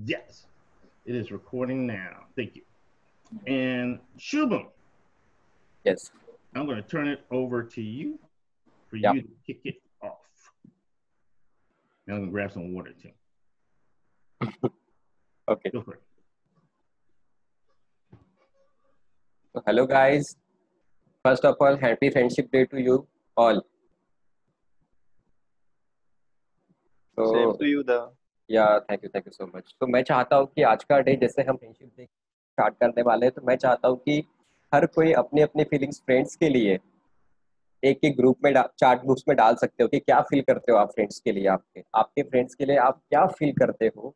Yes, it is recording now. Thank you. And Shubham, Yes. I'm going to turn it over to you for Yeah. you to kick it off. Now I'm going to grab some water too. Okay. Go for it. So, hello guys. First of all, happy Friendship Day to you all. Same So to you, the या thank you so much. तो मैं चाहता हूँ कि आज का day जैसे हम फ्रेंडशिप डे स्टार्ट करने वाले हैं, तो मैं चाहता हूँ कि हर कोई अपनी अपनी फीलिंग्स फ्रेंड्स के लिए एक एक ग्रुप में चैट ग्रुप्स में डाल सकते हो कि क्या फील करते हो आप फ्रेंड्स के लिए, आपके आपके फ्रेंड्स के लिए आप क्या फील करते हो,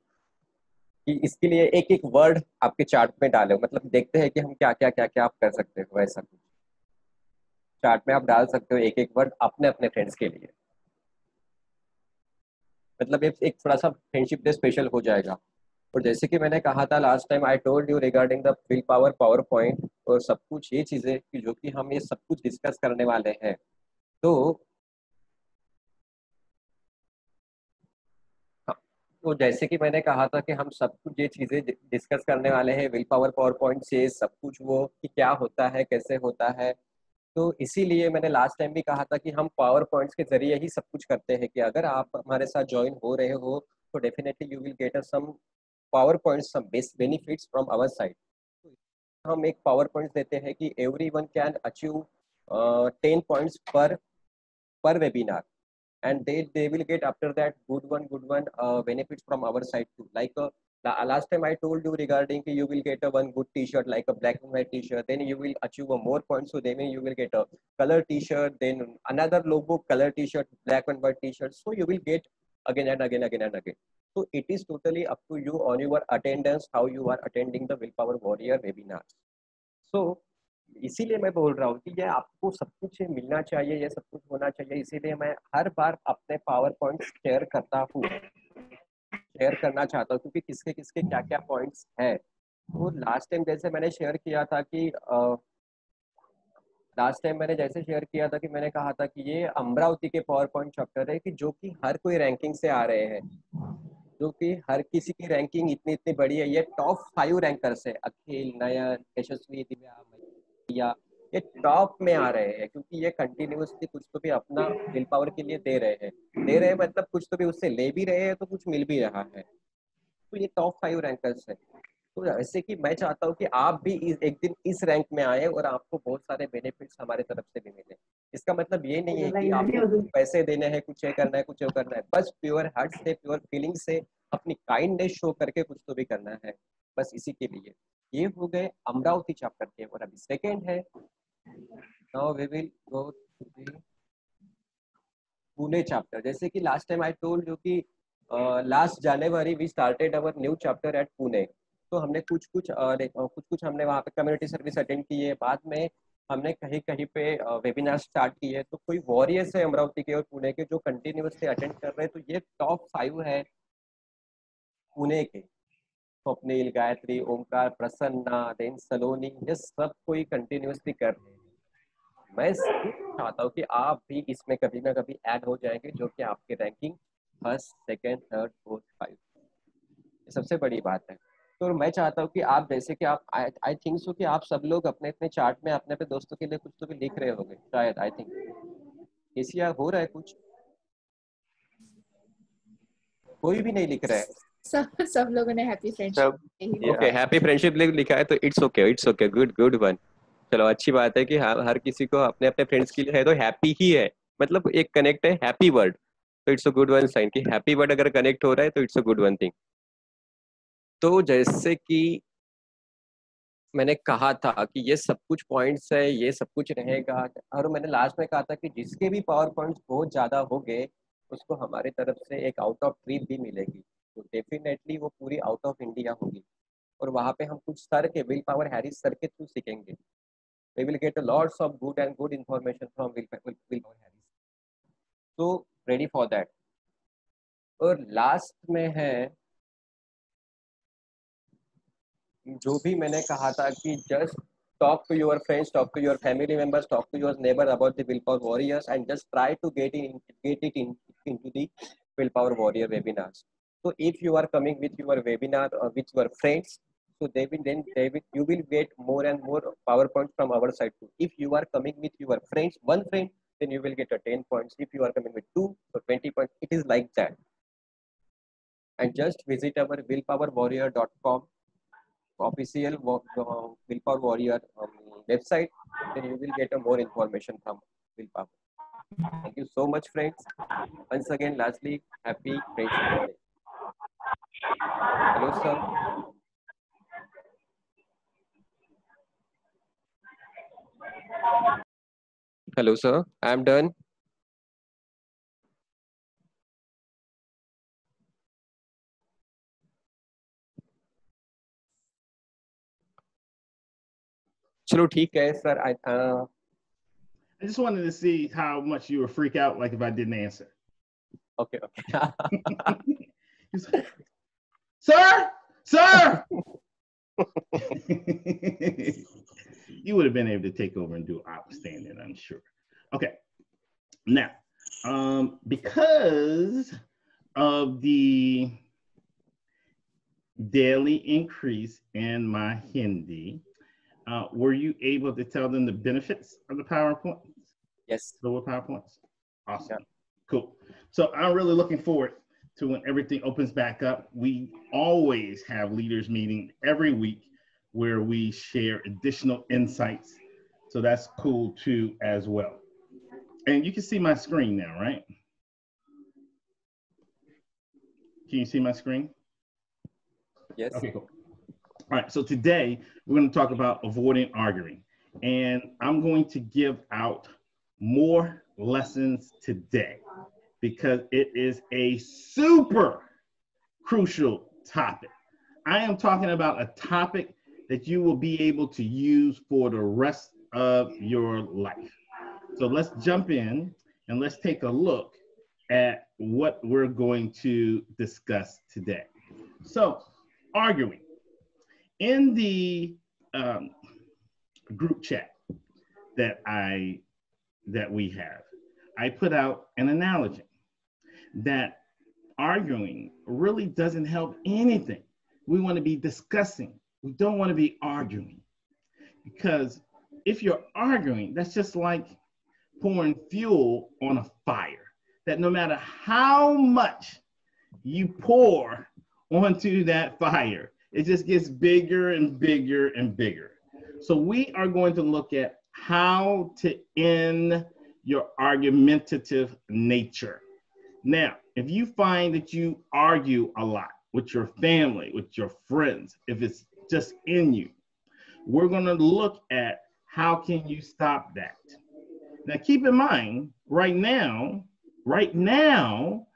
कि इसके लिए एक एक वर्ड आपके चैट में डालो। मतलब देखते हैं कि हम क्या आप कर सकते हो। ऐसा कुछ चैट में आप डाल सकते हो एक एक वर्ड अपने अपने फ्रेंड्स के लिए। मतलब एक थोड़ा सा फ्रेंडशिप डे स्पेशल हो जाएगा। और जैसे कि मैंने कहा था last time, I told you regarding the will power point और सब कुछ ये चीजें कि जो कि हम ये सब कुछ डिस्कस करने वाले हैं। तो हाँ, तो जैसे कि मैंने कहा था कि हम सब कुछ ये चीजें डिस्कस करने वाले हैं, विल पावर पॉइंट से सब कुछ, वो कि क्या होता है, कैसे होता है। तो इसीलिए मैंने लास्ट टाइम भी कहा था कि हम पावर पॉइंट्स के जरिए ही सब कुछ करते हैं, कि अगर आप हमारे साथ ज्वाइन हो रहे हो तो definitely you will get some power points, some benefits from our side. हम एक पावर पॉइंट देते हैं कि every one can achieve 10 points per webinar, and they will get after that good one benefits from our side too. Like last time I told you regarding you will get a one good t-shirt, like a black and white t-shirt, then you will achieve a more points, so then you will get a color t-shirt, then another logo color t-shirt, black and white t-shirt, so you will get again and again. So it is totally up to you on your attendance, how you are attending the Willpower Warrior webinars. So इसीलिए मैं बोल रहा हूँ कि ये आपको सब कुछ मिलना चाहिए, ये सब कुछ होना चाहिए। इसीलिए मैं हर बार अपने पावर पॉइंट्स शेयर करता हूँ, शेयर करना चाहता हूँ, क्योंकि किसके किसके क्या क्या पॉइंट्स है। तो लास्ट टाइम जैसे मैंने शेयर किया था कि लास्ट टाइम मैंने जैसे शेयर किया था कि मैंने कहा था कि ये अमरावती के पावर पॉइंट चैप्टर है, कि जो कि हर कोई रैंकिंग से आ रहे हैं, जो कि हर किसी की रैंकिंग इतनी इतनी बड़ी है। ये टॉप 5 रैंकर्स है, अखिल, नयन, यशस्वी, दिव्या, या ये टॉप में आ रहे हैं, क्योंकि ये कंटिन्यूअसली कुछ तो भी अपना विल पावर के लिए दे रहे हैं मतलब कुछ तो भी उससे ले भी रहे हैं, तो कुछ मिल भी रहा है। तो ये टॉप 5 रैंकर्स है। तो ऐसे कि मैं चाहता हूँ कि आप भी एक दिन इस रैंक में आए और आपको बहुत सारे बेनिफिट्स हमारे तरफ से भी मिले। इसका मतलब ये नहीं है कि आपको पैसे देने हैं, कुछ ये करना है, कुछ वो करना है। बस प्योर हार्ट से, प्योर फीलिंग से, अपनी काइंडनेस शो करके कुछ तो भी करना है, बस इसी के लिए। ये हो गए अमरावती चैप्टर के। और अभी सेकेंड है, now we will go to Pune chapter. जैसे कि last time I told you कि last January we started our new chapter at Pune. तो हमने कुछ कुछ हमने वहाँ पे कम्युनिटी सर्विस अटेंड की है, बाद में हमने कहीं कहीं पे वेबिनार स्टार्ट किए है। तो कोई वॉरियर्स है अमरावती के और पुणे के जो कंटिन्यूसली अटेंड कर रहे हैं, तो ये टॉप 5 है पुणे के। स्वप्निल, गायत्री, ओमकार, प्रसन्ना, देन सलोनी, ये सब कोई कंटिन्यूसली कर रहे हैं। मैं चाहता हूँ कि आप भी इसमें कभी ना कभी ऐड हो जाएंगे, जो कि आपकी ranking first, second, third, fourth, 5, ये सबसे बड़ी बात है। तो मैं चाहता हूँ कि आप, जैसे कि आप, आई थिंक सो कि आप सब लोग अपने अपने चार्ट में अपने अपने दोस्तों के लिए कुछ तो भी लिख रहे होंगे शायद। आई थिंक इसी हो रहा है कुछ, कोई भी नहीं लिख रहा है। सब लोगों ने हैप्पी सब फ्रेंडशिप ओके, हैप्पी फ्रेंडशिप लिखा है, तो इट्स ओके, गुड वन। चलो, अच्छी बात है कि हर किसी को अपने अपने फ्रेंड्स के लिए है तो हैप्पी ही है। मतलब एक कनेक्ट है हैप्पी वर्ड, तो it's a good one sine कि हैप्पी वर्ड अगर कनेक्ट हो रहा है तो it's a good one thing. तो जैसे कि मैंने कहा था कि ये सब कुछ पॉइंट्स है, ये सब कुछ रहेगा। और मैंने लास्ट में कहा था कि जिसके भी पावर पॉइंट्स बहुत ज्यादा हो गए, उसको हमारी तरफ से एक आउट ऑफ ट्रिप भी मिलेगी। तो डेफिनेटली वो पूरी आउट ऑफ इंडिया होगी, और वहाँ पे हम कुछ सर के, विल पावर हैरिस सर के थ्रू सीखेंगे। we will get a lots of good information from Willpower Harris. So ready for that. और लास्ट में है जो भी मैंने कहा था कि just talk to your friends, talk to your family members, talk to your neighbor about the Willpower Warriors, and just try to get it into the Willpower Warrior webinars. So if you are coming with your webinar or with your friends, so you will get more and more PowerPoint from our side too. If you are coming with your friends, one friend, then you will get a 10 points. If you are coming with 2, so 20 points. It is like that. And just visit our willpowerwarrior.com official Willpower Warrior website, then you will get more information from Willpower. Thank you so much, friends. Once again, lastly, happy Friendship Day. Hello, sir. Hello, sir. I am done. चलो ठीक है sir. I just wanted to see how much you would freak out like if I didn't answer. Okay. He's like, sir! You would have been able to take over and do outstanding, I'm sure. Okay. Now, because of the daily increase in my Hindi, were you able to tell them the benefits of the PowerPoint? Yes. The PowerPoints? Awesome. Yeah. Cool. So I'm really looking forward to when everything opens back up. We always have leaders meeting every week where we share additional insights. So that's cool too as well. And you can see my screen now, right? Can you see my screen? Yes. Okay, cool. All right, so today we're going to talk about avoiding arguing. And I'm going to give out more lessons today because it is a super crucial topic. I am talking about a topic that you will be able to use for the rest of your life. So let's jump in and let's take a look at what we're going to discuss today. So, arguing. In the group chat that we have, I put out an analogy that arguing really doesn't help anything. We want to be discussing. We don't want to be arguing, because if you're arguing, that's just like pouring fuel on a fire, that no matter how much you pour onto that fire, it just gets bigger and bigger and bigger. So we are going to look at how to end your argumentative nature. Now, if you find that you argue a lot with your family, with your friends, if it's just in you, we're going to look at how can you stop that. Now, keep in mind, right now,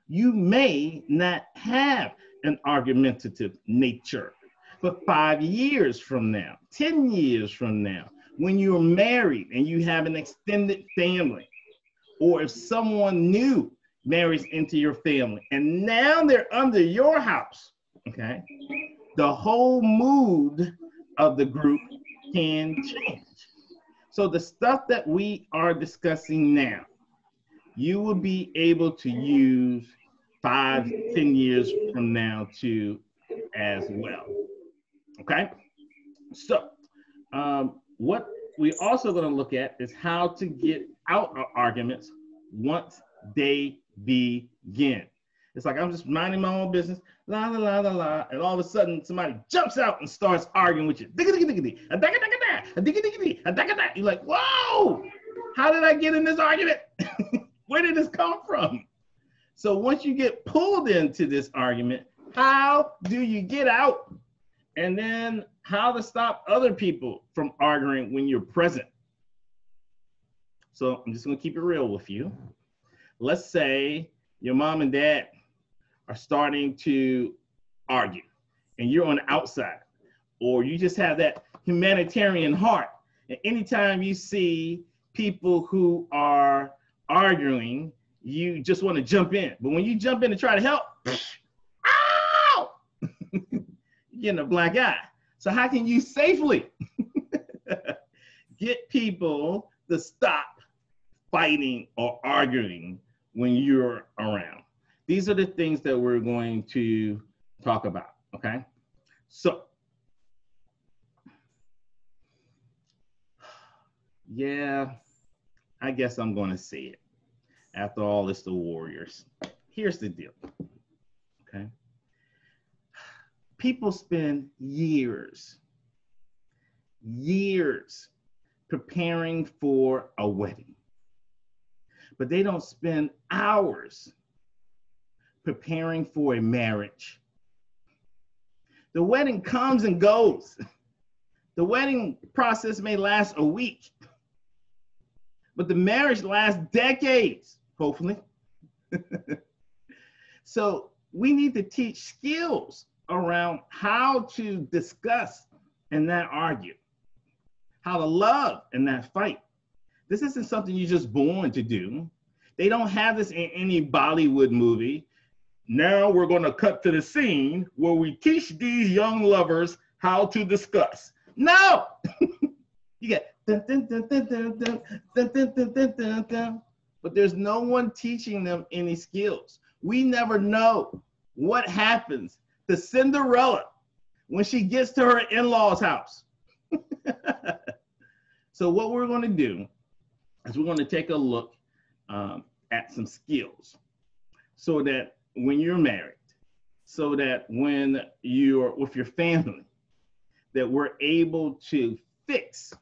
you may not have an argumentative nature. But 5 years from now, 10 years from now, when you're married and you have an extended family, or if someone new marries into your family and now they're under your house, okay, the whole mood of the group can change. So the stuff that we are discussing now, you will be able to use 5, 10 years from now too as well. Okay, so what we're also going to look at is how to get out of arguments once they begin. It's like I'm just minding my own business, la la la la la, and all of a sudden somebody jumps out and starts arguing with you. You're like, whoa, how did I get in this argument? Where did this come from? So once you get pulled into this argument, how do you get out? And then how to stop other people from arguing when you're present. So I'm just going to keep it real with you. Let's say your mom and dad are starting to argue and you're on the outside, or you just have that humanitarian heart. And anytime you see people who are arguing, you just want to jump in. But when you jump in to try to help, ow! Getting a black eye. So how can you safely get people to stop fighting or arguing when you're around? These are the things that we're going to talk about, okay? So, yeah, I guess I'm going to say it. After all, it's the Warriors. Here's the deal, okay? People spend years preparing for a wedding, but they don't spend hours preparing for a marriage. The wedding comes and goes. The wedding process may last a week, but the marriage lasts decades, hopefully. So we need to teach skills around how to discuss and not argue, how to love and not fight. This isn't something you're just born to do. They don't have this in any Bollywood movie. Now we're going to cut to the scene where we teach these young lovers how to discuss. No! You get dun, dun, dun, dun, dun, dun, dun, dun, dun, dun, dun, dun. But there's no one teaching them any skills. We never know what happens to Cinderella when she gets to her in-laws' house. So what we're going to do is we're going to take a look at some skills so that when you're married, so that when you're with your family, that we're able to fix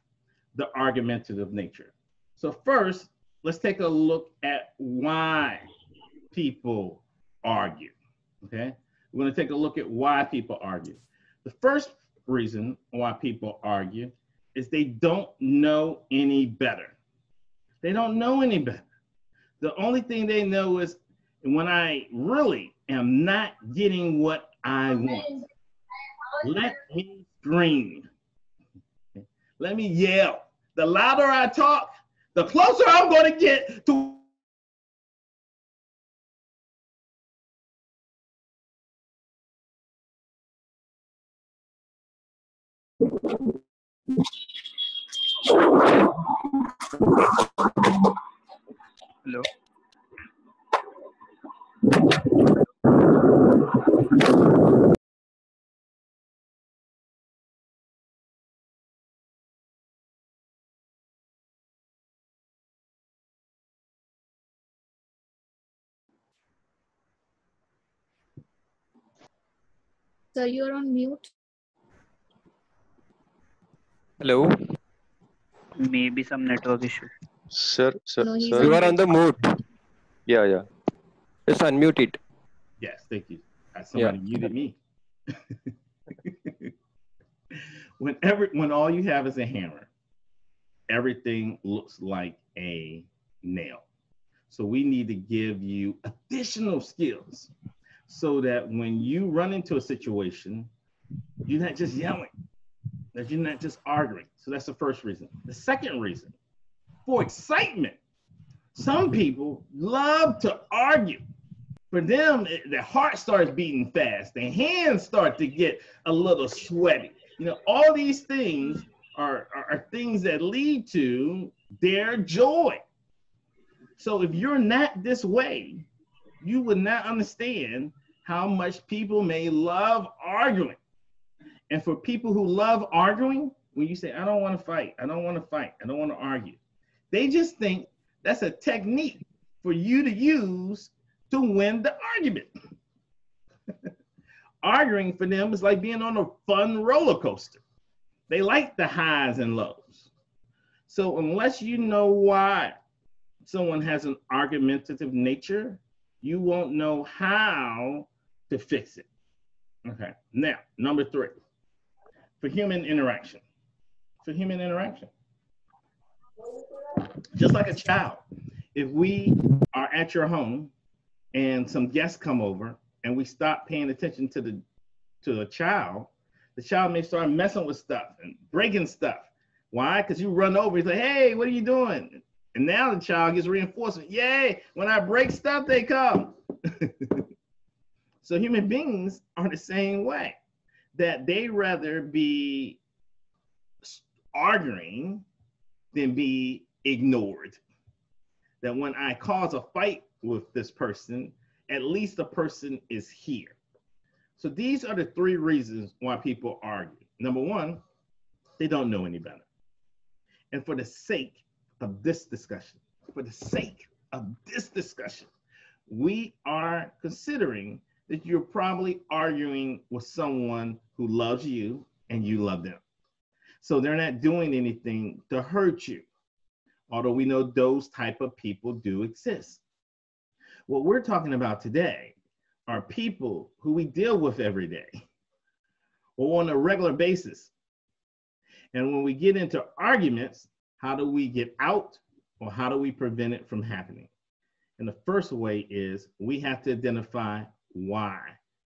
the argumentative nature. So first, let's take a look at why people argue, okay? We're going to take a look at why people argue. The first reason why people argue is they don't know any better. They don't know any better. The only thing they know is when I really am not getting what I want, let me scream. Let me yell. The louder I talk, the closer I'm going to get to. Hello. So you're on mute. Hello. Maybe some network issue. Sir, No, he's sir. You are on the mute. Yeah. Just unmute it. Yes, thank you. Somebody muted me. When all you have is a hammer, everything looks like a nail. So we need to give you additional skills so that when you run into a situation, you're not just yelling, that you're not just arguing. So that's the first reason. The second reason, for excitement. Some people love to argue. For them, their heart starts beating fast. Their hands start to get a little sweaty. You know, all these things are things that lead to their joy. So if you're not this way, you would not understand how much people may love arguing. And for people who love arguing, when you say, I don't want to fight, I don't want to fight, I don't want to argue, they just think that's a technique for you to use to win the argument. Arguing for them is like being on a fun roller coaster. They like the highs and lows. So unless you know why someone has an argumentative nature, you won't know how to fix it. Okay, now, number 3, for human interaction. For human interaction. Just like a child, if we are at your home and some guests come over and we stop paying attention to the child may start messing with stuff and breaking stuff. Why? Because you run over, he's like, hey, what are you doing? And now the child gets reinforcement. Yay, when I break stuff, they come. So human beings are the same way, that they rather be arguing than be ignored. That when I cause a fight with this person, at least the person is here. So these are the three reasons why people argue. Number one, they don't know any better. And for the sake of this discussion, we are considering that you're probably arguing with someone who loves you and you love them. So they're not doing anything to hurt you, although we know those type of people do exist. What we're talking about today are people who we deal with every day or on a regular basis. And when we get into arguments, how do we get out or how do we prevent it from happening? And the first way is we have to identify why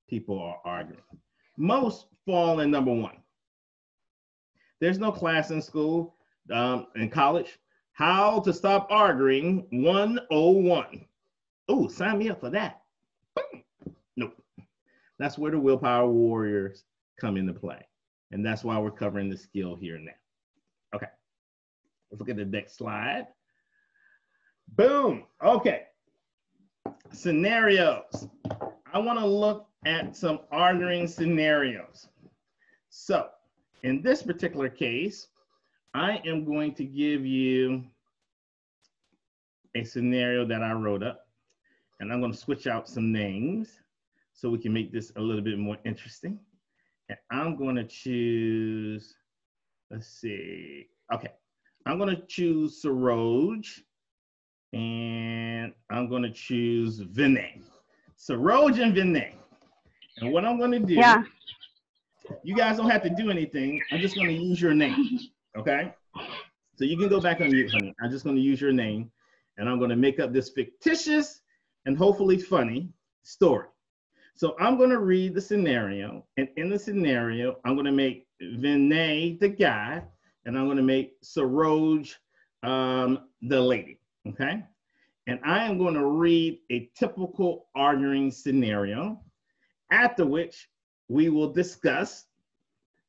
people are arguing. Most fall in number one. There's no class in school, in college, how to stop arguing 101. Oh, sign me up for that. Nope. That's where the Willpower Warriors come into play. And that's why we're covering the skill here now. Okay, let's look at the next slide. Boom, okay. Scenarios. I wanna look at some arguing scenarios. So, in this particular case, I am going to give you a scenario that I wrote up, and I'm going to switch out some names so we can make this a little bit more interesting. And I'm going to choose, let's see, okay. I'm going to choose Saroj, and I'm going to choose Vinay. Saroj and Vinay. And what I'm going to do, you guys don't have to do anything. I'm just going to use your name, okay? So you can go back on mute, honey. I'm just going to use your name, and I'm going to make up this fictitious and hopefully funny story. So I'm going to read the scenario, and in the scenario, I'm going to make Vinay the guy, and I'm going to make Saroj the lady, okay? And I am going to read a typical arguing scenario, after which we will discuss,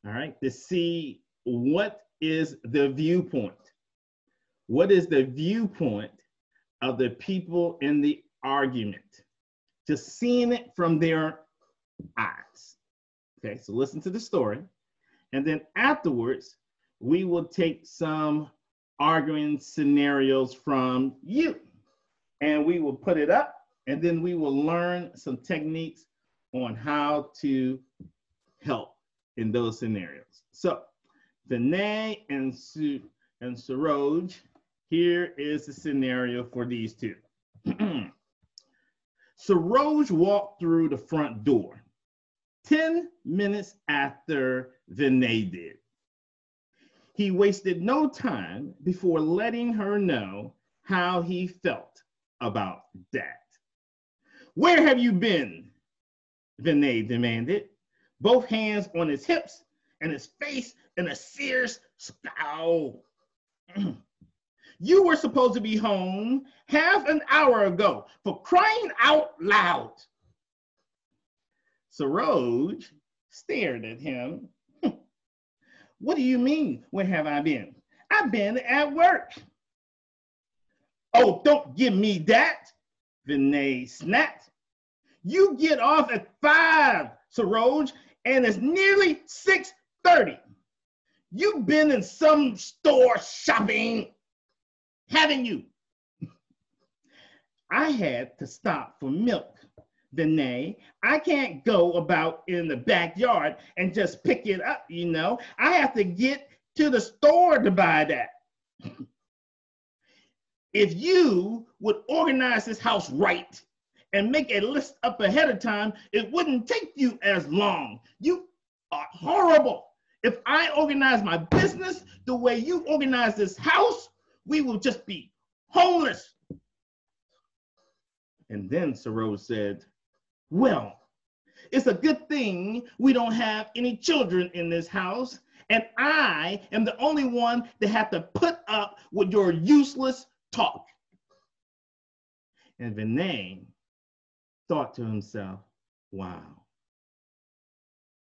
all right, to see what is the viewpoint. What is the viewpoint of the people in the argument? Just seeing it from their eyes. Okay, so listen to the story. And then afterwards, we will take some arguing scenarios from you. And we will put it up, and then we will learn some techniques on how to help in those scenarios. So, Vinay and Saroj, here is the scenario for these two. Saroj walked through the front door 10 minutes after Vinay did. He wasted no time before letting her know how he felt about that. Where have you been? Vinay demanded, both hands on his hips and his face in a fierce scowl. You were supposed to be home half an hour ago, for crying out loud. Saroj stared at him. What do you mean, where have I been? I've been at work. Oh, don't give me that, Vinay snapped. You get off at 5, Saroj, and it's nearly 6:30. You've been in some store shopping, haven't you? I had to stop for milk, Vinay. I can't go about in the backyard and just pick it up, you know. I have to get to the store to buy that. If you would organize this house right and make a list up ahead of time, it wouldn't take you as long. You are horrible. If I organize my business the way you organize this house, we will just be homeless. And then Saroj said, well, it's a good thing we don't have any children in this house, and I am the only one that have to put up with your useless talk. And Vinay thought to himself, wow,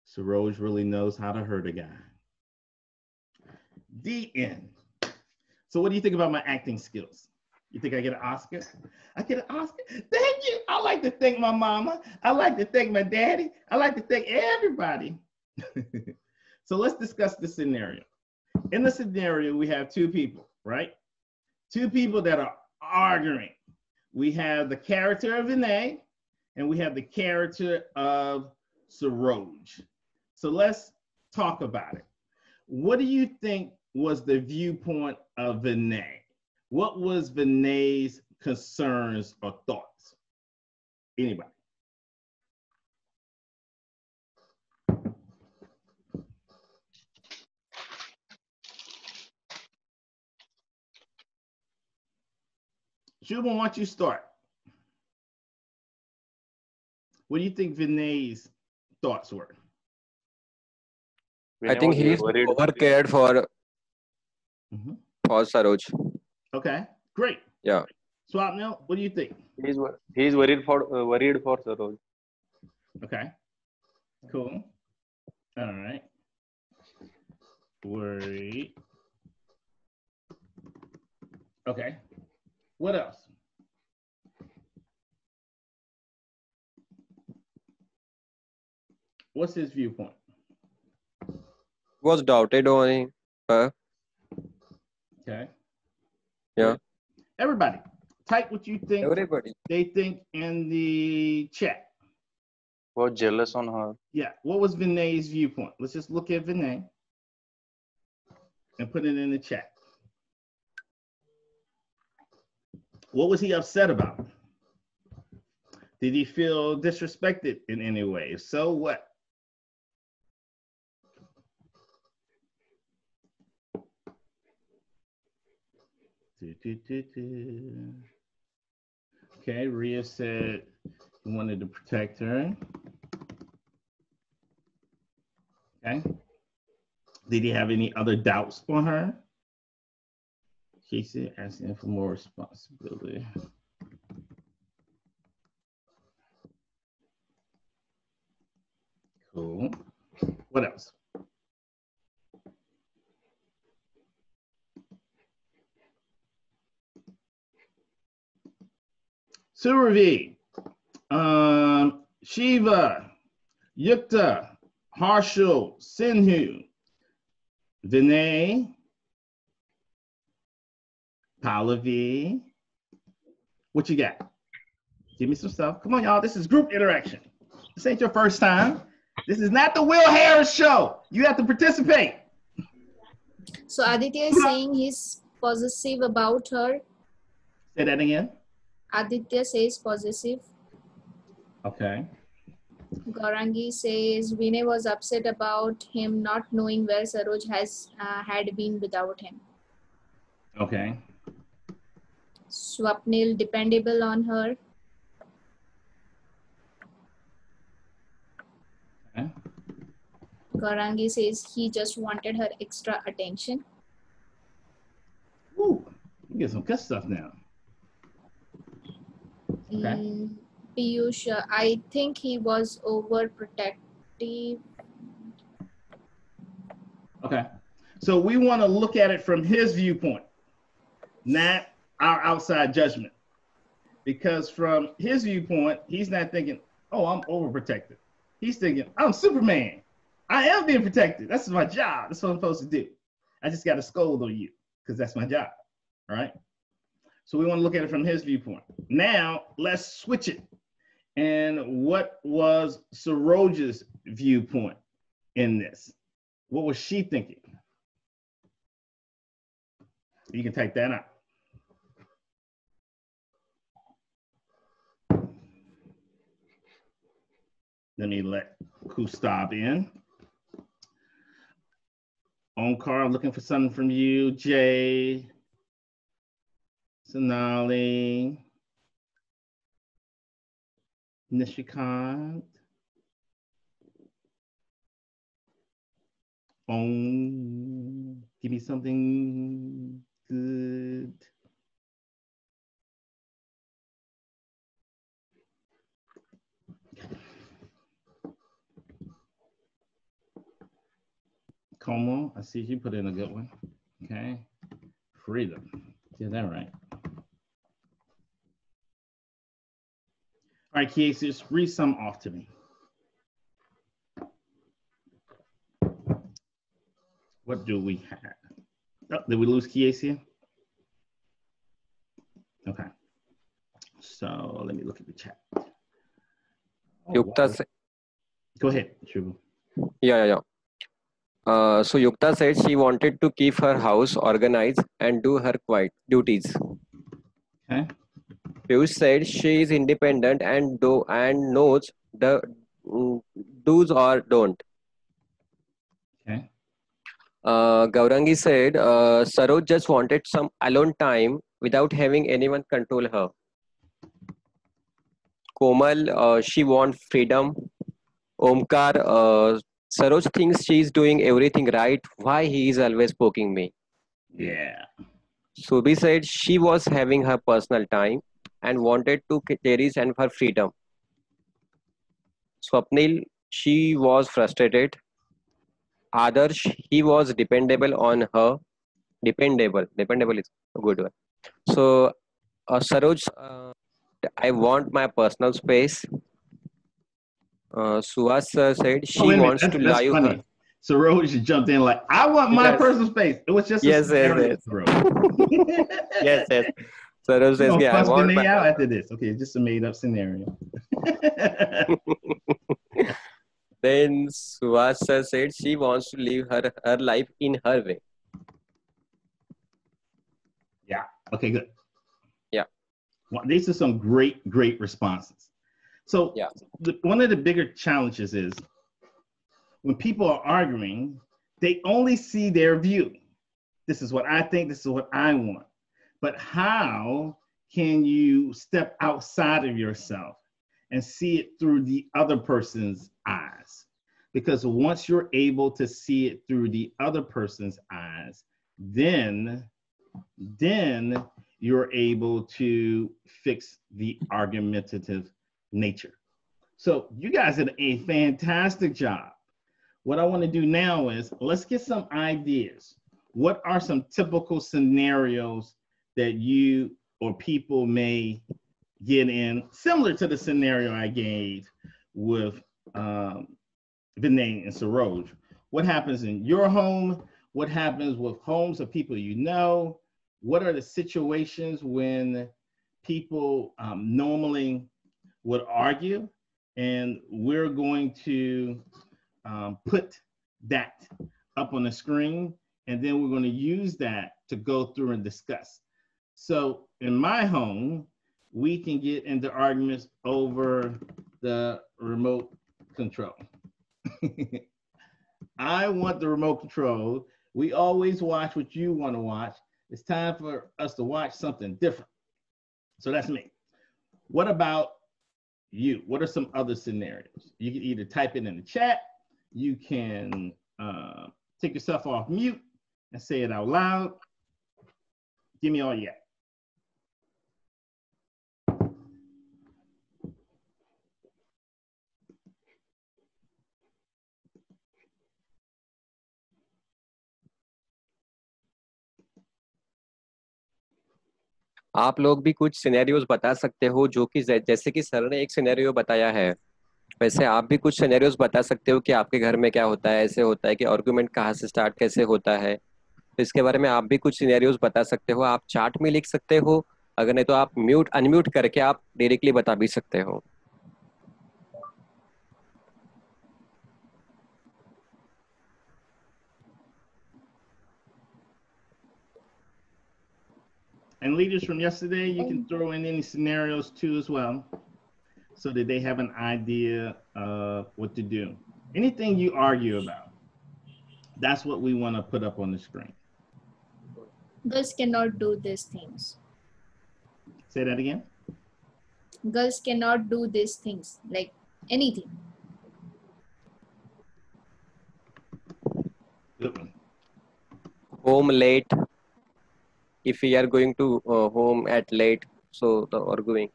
Saroj really knows how to hurt a guy. The end. So what do you think about my acting skills? You think I get an Oscar? I get an Oscar? Thank you. I like to thank my mama. I like to thank my daddy. I like to thank everybody. So let's discuss the scenario. In the scenario, we have two people, right? Two people that are arguing. We have the character of Vinay and we have the character of Saroj. So let's talk about it. What do you think was the viewpoint of Vinay? What was Vinay's concerns or thoughts? Anybody? Shubham, why don't you start? What do you think Vinay's thoughts were? I think he's over cared for Saroj. Okay, great. Yeah. Swapnil, what do you think? He's worried for Saroj. Okay, cool. All right. Worried. Okay. What else? What's his viewpoint? Was doubted on her. Okay. Yeah. Everybody, type what you think Everybody. they think in the chat. Was jealous on her. Yeah. What was Vinay's viewpoint? Let's just look at Vinay and put it in the chat. What was he upset about? Did he feel disrespected in any way? If so, what? Okay, Rhea said he wanted to protect her. Okay. Did he have any other doubts on her? Casey asking for more responsibility. Cool. What else? Suravi, Shiva, Yukta, Harshal, Sinhu, Vinay, Pallavi. What you got? Give me some stuff. Come on, y'all. This is group interaction. This ain't your first time. This is not the Will Harris show. You have to participate. So Aditya is saying he's possessive about her. Say that again. Aditya says possessive. Okay. Gaurangi says Vinay was upset about him not knowing where Saroj had been without him. Okay. Swapnil dependable on her. Okay. Gaurangi says he just wanted her extra attention. Ooh, you get some good stuff now. Okay. Piyush, I think he was overprotective. Okay. So we want to look at it from his viewpoint, not our outside judgment. Because from his viewpoint, he's not thinking, oh, I'm overprotected. He's thinking, I'm Superman. I am being protected. That's my job. That's what I'm supposed to do. I just got to scold on you because that's my job. All right. So we want to look at it from his viewpoint. Now let's switch it. And what was Saroj's viewpoint in this? What was she thinking? You can type that out. Let me let Kustab in. Omkar, I'm looking for something from you. Jay, Sonali, Nishikant. Give me something good. Como, I see you put in a good one. Okay. Freedom. Get that right. right, Kiesi, just read some off to me. What do we have? Oh, did we lose Kiesi? Okay. So let me look at the chat. Oh, Yukta wow. Go ahead, Shubhu. yeah. So Yukta said she wanted to keep her house organized and do her quiet duties. Okay. Piyush said she is independent and knows the do's or don't. Okay. Gaurangi said Saroj just wanted some alone time without having anyone control her. Komal, she wants freedom. Omkar, Saroj thinks she is doing everything right. Why he is always poking me? Yeah. Subi said she was having her personal time and wanted to cherish and her freedom. Swapnil, she was frustrated. Adarsh, he was dependable on her. Dependable is a good one. So, Saroj, I want my personal space. Suhas said she Wait a minute. wants to That's lie her. funny. So Rose just jumped in like, I want my Yes. personal space. It was just a scenario. Yes. Saroj says, You're I gonna want me my... out after this. Okay, just a made up scenario. Then Suhas said she wants to live her life in her way. Yeah. Okay, good. Yeah. Well, these are some great responses. So yeah, one of the bigger challenges is when people are arguing, they only see their view. This is what I think, this is what I want. But how can you step outside of yourself and see it through the other person's eyes? Because once you're able to see it through the other person's eyes, then you're able to fix the argumentative nature. So you guys did a fantastic job. What I want to do now is let's get some ideas. What are some typical scenarios that you or people may get in, similar to the scenario I gave with Vinay and Saroj? What happens in your home? What happens with homes of people you know? What are the situations when people normally would argue? And we're going to put that up on the screen, and then we're going to use that to go through and discuss. So in my home, we can get into arguments over the remote control. I want the remote control. We always watch what you want to watch. It's time for us to watch something different. So that's me. What about you? What are some other scenarios? You can either type it in the chat. You can take yourself off mute and say it out loud. Give me all you got. आप लोग भी कुछ scenarios बता सकते हो जो कि जैसे कि सर ने एक सिनेरियो बताया है, वैसे आप भी कुछ सिनेरियोज बता सकते हो कि आपके घर में क्या होता है, ऐसे होता है कि आर्गुमेंट कहाँ से स्टार्ट कैसे होता है। तो इसके बारे में आप भी कुछ सिनेरियोज बता सकते हो। आप चार्ट में लिख सकते हो, अगर नहीं तो आप अनम्यूट करके आप डायरेक्टली बता भी सकते हो। And leaders from yesterday, you can throw in any scenarios too as well, so that they have an idea of what to do. Anything you argue about, that's what we want to put up on the screen. Girls cannot do these things. Say that again. Girls cannot do these things, like anything. Good one. Home late. If we are going to home at late, so the arguing.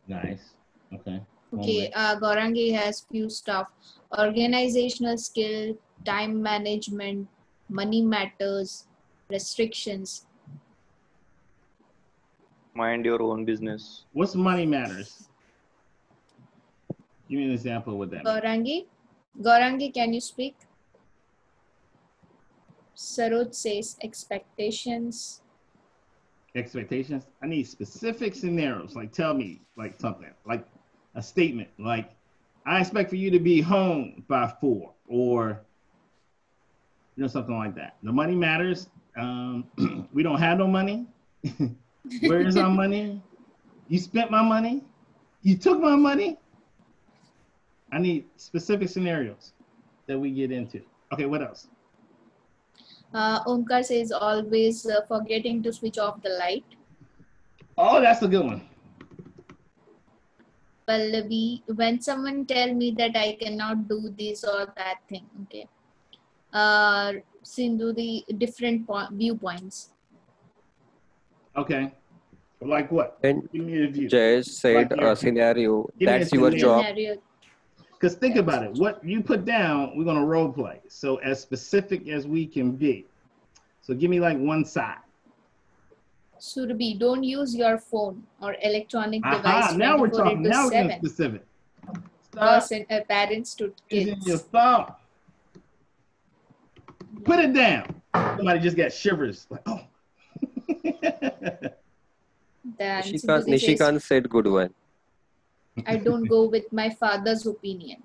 Nice. Okay. Okay, Gaurangi has few stuff. Organizational skill, time management, money matters, restrictions. Mind your own business. What's money matters? Give me an example of what that means. Gaurangi, can you speak? Saroj says expectations. Expectations. I need specific scenarios. Like tell me like something, like a statement, like I expect for you to be home by 4, or something like that. The money matters. We don't have no money. Where is our money? You spent my money. You took my money. I need specific scenarios that we get into. Okay, what else? Omkar says always forgetting to switch off the light. Oh, that's a good one. Pallavi, when someone tell me that I cannot do this or that thing, okay. Sindhu, the different viewpoints. Okay. Like what? And Give me a view. Jayesh said Like a scenario. Give me a That's your job. Scenario. Because think about it. What you put down, we're going to role play. So as specific as we can be. So give me like one side. Surabhi, don't use your phone or electronic Aha, device now we're 24 talking. into Now we're 7. getting specific. Stop Parents to using your kids. thumb. Put it down. Somebody just got shivers. Like, oh. Then Sindhu says, Nishikant said good one. I don't go with my father's opinion.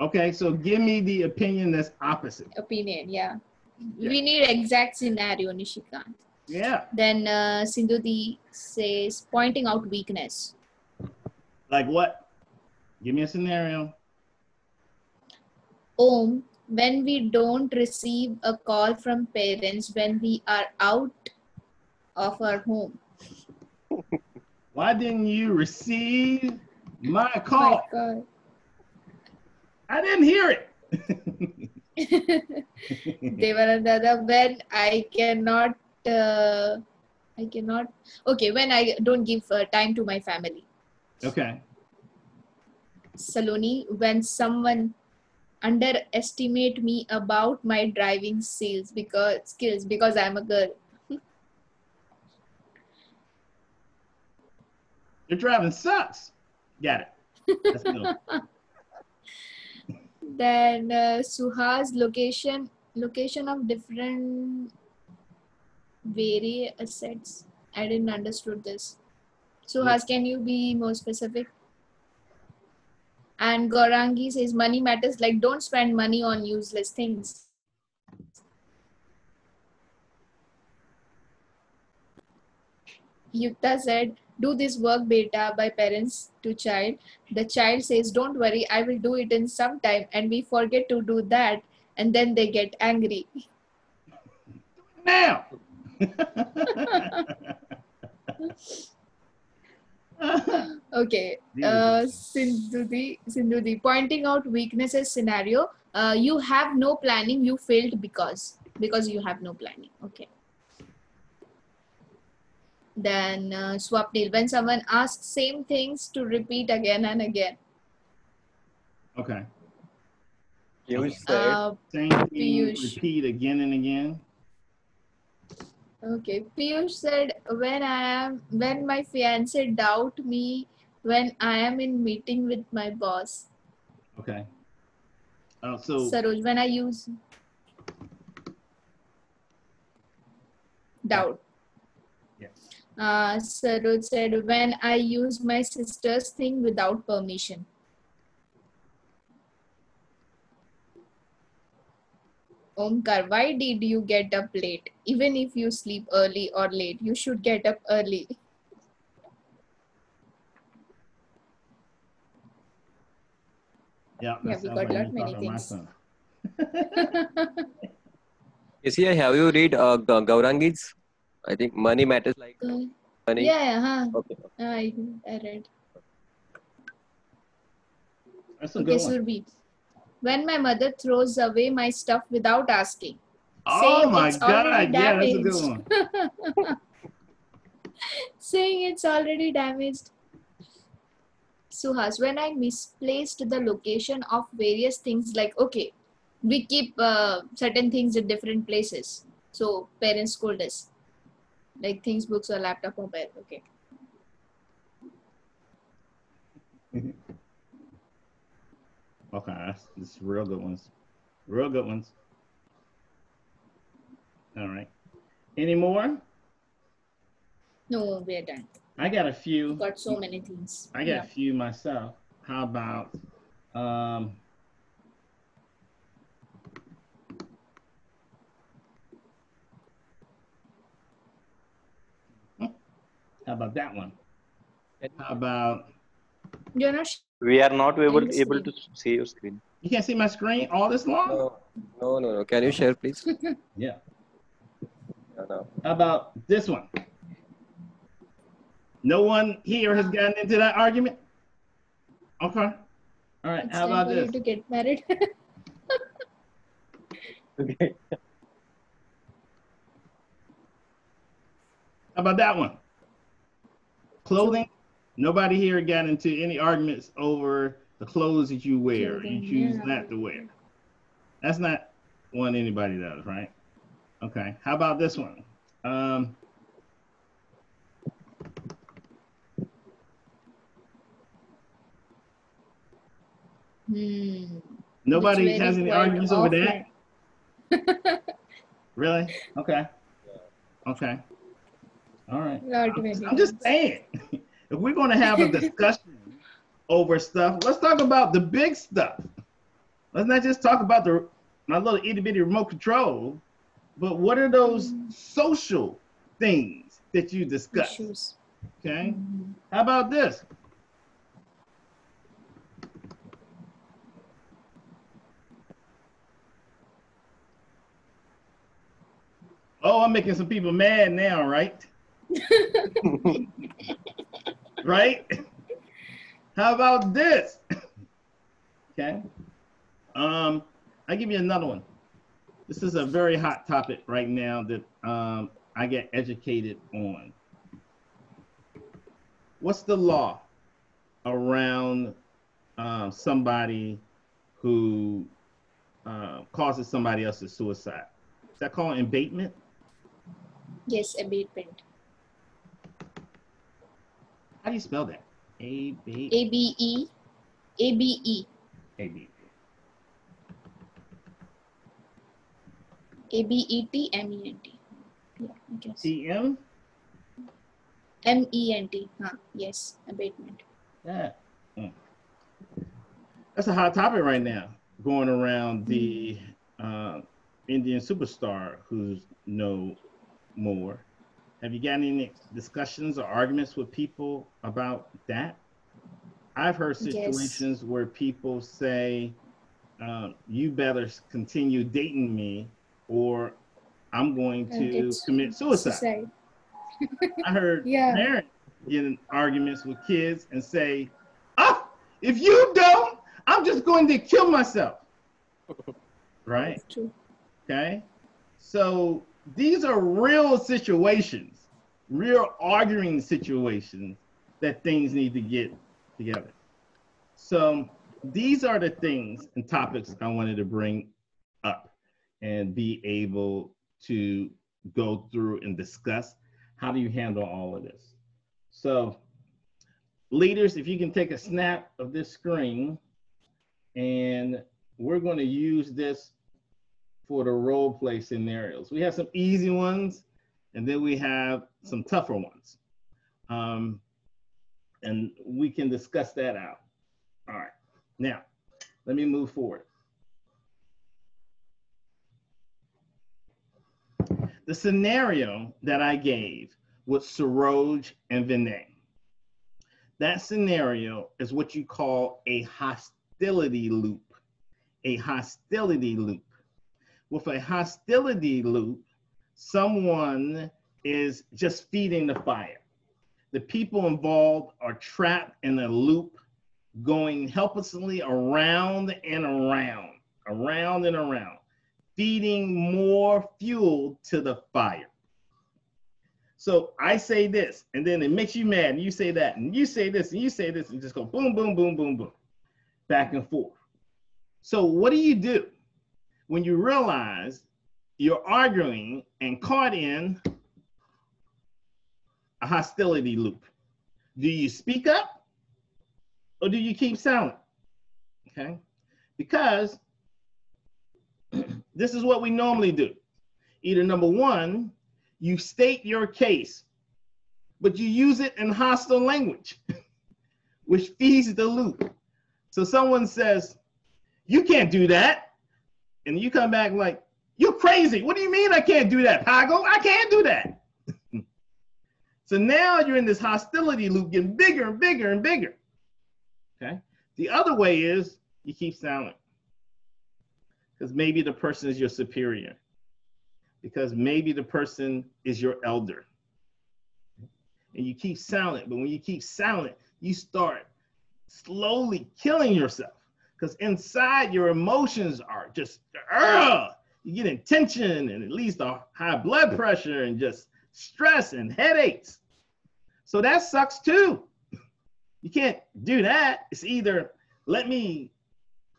Okay, so give me the opinion that's opposite. Opinion, yeah. Yeah. We need exact scenario, Nishikant. Yeah. Then Sindhu says, pointing out weakness. Like what? Give me a scenario. Om, when we don't receive a call from parents when we are out of our home. Why didn't you receive my call? My God. I didn't hear it. Devananda, when I cannot, okay, when I don't give time to my family. Okay. Saloni, when someone underestimate me about my driving skills because I'm a girl. Your driving sucks. Got it. Let's go. Then Suha's location of different various assets. I didn't understood this. Suhas, can you be more specific? And Gaurangi says money matters, like don't spend money on useless things. Yukta said, do this work beta by parents to child. The child says, don't worry, I will do it in some time, and we forget to do that, and then they get angry. Now. Okay, Sindhuti, pointing out weaknesses scenario. You have no planning, you failed because you have no planning. Okay. Then Swapnil, when someone asks same things to repeat again and again. Okay. Piyush said. Same thing, repeat again and again. Okay, Piyush said, when my fiance doubt me when I am in meeting with my boss. Okay. So Saroj, when I use doubt. Yes. Saroj said, when I use my sister's thing without permission. Omkar, why did you get up late? Even if you sleep early or late, you should get up early. Yeah, we got a lot many things. Have you read Gaurangi's? I think money matters like money. Yeah. Okay. I read. That's a good one. Surbi. When my mother throws away my stuff without asking. Oh my God, yeah, that's a good one. Saying it's already damaged. Suhas, when I misplaced the location of various things, like, okay, we keep certain things in different places. So parents scold us. Like things, books or laptop, mobile. Okay. Okay, that's real good ones. Real good ones. All right. Any more? No, we're done. I got a few. Got so many things. I got a few myself. How about how about that one? How about You're not We are not able screen. to see your screen. you can't see my screen all this long? No. Can you share, please? Yeah. No. How about this one? No one here has gotten into that argument? Okay. All right. It's How time about for this? you to get married. Okay. How about that one? Clothing. Nobody here got into any arguments over the clothes that you wear. Clothing, You choose yeah. not to wear. That's not one anybody does, right? Okay. How about this one? Nobody has any arguments over that? Really? Okay. Okay. All right. I'm just saying, if we're going to have a discussion over stuff, let's talk about the big stuff. Let's not just talk about my little itty bitty remote control, but what are those social things that you discuss? Issues. Okay. How about this? Oh, I'm making some people mad now, right? Right? How about this? Okay. I'll give you another one. This is a very hot topic right now that I get educated on. What's the law around somebody who causes somebody else's suicide? Is that called abatement? Yes, abatement. How do you spell that? A-B-E. A-B-E. A-B-E. A-B. A-B-E-T-M-E-N-T. Yeah, I guess. T-M? M-E-N-T. Yes, abatement. Yeah. That's a hot topic right now, going around the Indian superstar who's no more. Have you got any discussions or arguments with people about that? I've heard situations where people say, you better continue dating me or I'm going to commit suicide. I heard parents get in arguments with kids and say, if you don't, I'm just going to kill myself. Right? That's true. Okay. So these are real situations, real arguing situations that things need to get together. So these are the things and topics I wanted to bring up and be able to go through and discuss. How do you handle all of this? So leaders, if you can take a snap of this screen, and we're going to use this for the role play scenarios. We have some easy ones, and then we have some tougher ones. And we can discuss that out. All right, now, let me move forward. The scenario that I gave with Saroj and Vinay, that scenario is what you call a hostility loop. A hostility loop. With a hostility loop, someone is just feeding the fire. The people involved are trapped in a loop going helplessly around and around, feeding more fuel to the fire. So I say this, and then it makes you mad, and you say that, and you say this, and you say this, and just go boom, boom, boom, boom, boom, back and forth. So what do you do when you realize you're arguing and caught in a hostility loop? Do you speak up or do you keep silent? Okay. Because this is what we normally do. Either number one, you state your case, but you use it in hostile language, which feeds the loop. So someone says, you can't do that. And you come back like, you're crazy. What do you mean I can't do that, Pago? I can't do that. So now you're in this hostility loop getting bigger and bigger and bigger. Okay. The other way is you keep silent. Because maybe the person is your superior. Because maybe the person is your elder. And you keep silent. But when you keep silent, you start slowly killing yourself. Because inside your emotions are just, you get in tension and it leads to high blood pressure and just stress and headaches. So that sucks too. You can't do that. It's either let me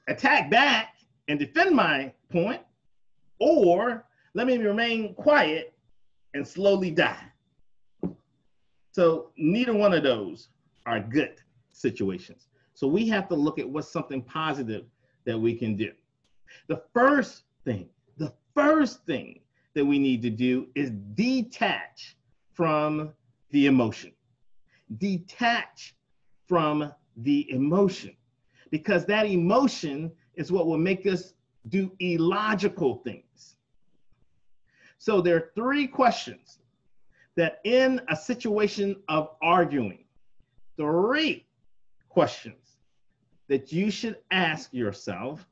attack back and defend my point, or let me remain quiet and slowly die. So neither one of those are good situations. So we have to look at what's something positive that we can do. The first thing that we need to do is detach from the emotion. Detach from the emotion, because that emotion is what will make us do illogical things. So there are 3 questions that in a situation of arguing, 3 questions that you should ask yourself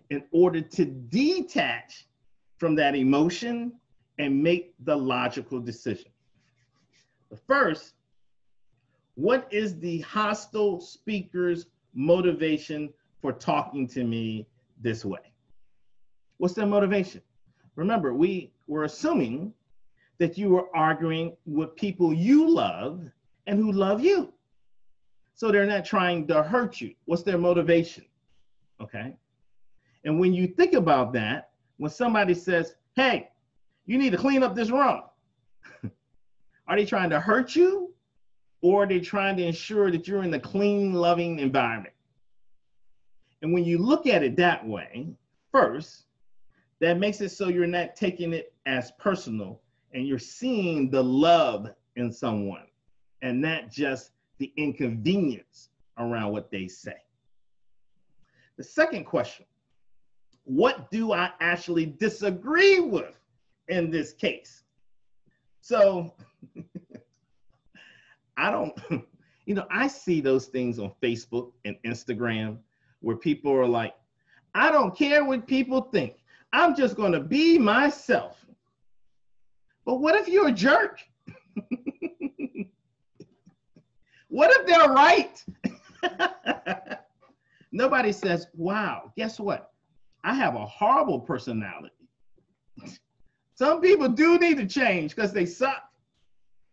in order to detach from that emotion and make the logical decision. The first, what is the hostile speaker's motivation for talking to me this way? What's their motivation? Remember, we were assuming that you were arguing with people you love and who love you. So they're not trying to hurt you. What's their motivation? Okay. And when you think about that, when somebody says, hey, you need to clean up this room, are they trying to hurt you, or are they trying to ensure that you're in a clean, loving environment? And when you look at it that way, first, that makes it so you're not taking it as personal and you're seeing the love in someone and not just the inconvenience around what they say. The second question, what do I actually disagree with in this case? So I see those things on Facebook and Instagram where people are like, I don't care what people think. I'm just going to be myself. But what if you're a jerk? What if they're right? Nobody says, wow, guess what? I have a horrible personality. Some people do need to change because they suck.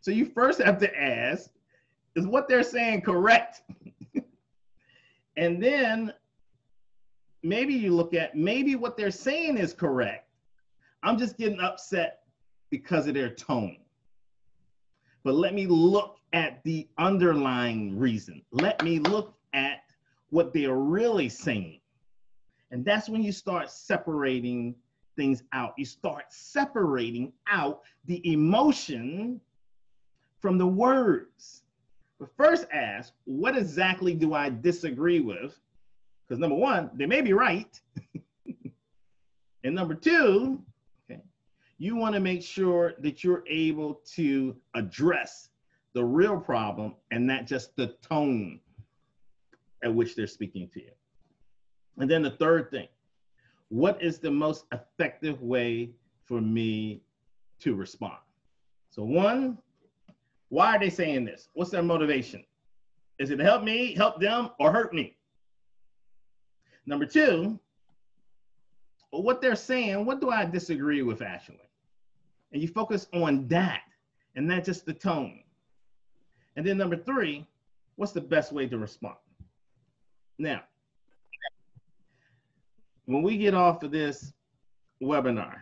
So you first have to ask, is what they're saying correct? And then maybe you look at, maybe what they're saying is correct. I'm just getting upset because of their tone. But let me look at the underlying reason. Let me look at what they're really saying. And that's when you start separating things out. You start separating out the emotion from the words. But first ask, what exactly do I disagree with? Because number one, they may be right. And number two, okay, you want to make sure that you're able to address the real problem and not just the tone at which they're speaking to you. And then the third thing, what is the most effective way for me to respond? So one, why are they saying this? What's their motivation? Is it to help me, help them, or hurt me? Number two, what they're saying, what do I disagree with actually? And you focus on that and not just the tone. And then number three, what's the best way to respond? Now, when we get off of this webinar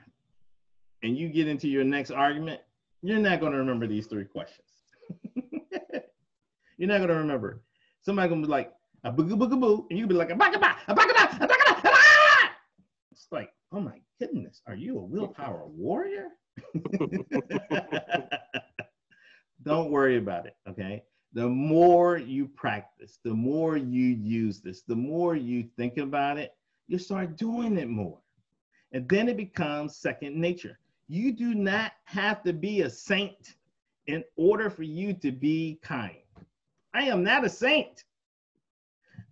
and you get into your next argument, you're not going to remember these three questions. You're not going to remember. Somebody's going to be like, a booga booga boo, and you'll be like, a baka ba, a baka da, a baka da, like, oh my goodness, are you a willpower warrior? Don't worry about it, okay? The more you practice, the more you use this, the more you think about it, you start doing it more. And then it becomes second nature. You do not have to be a saint in order for you to be kind. I am not a saint,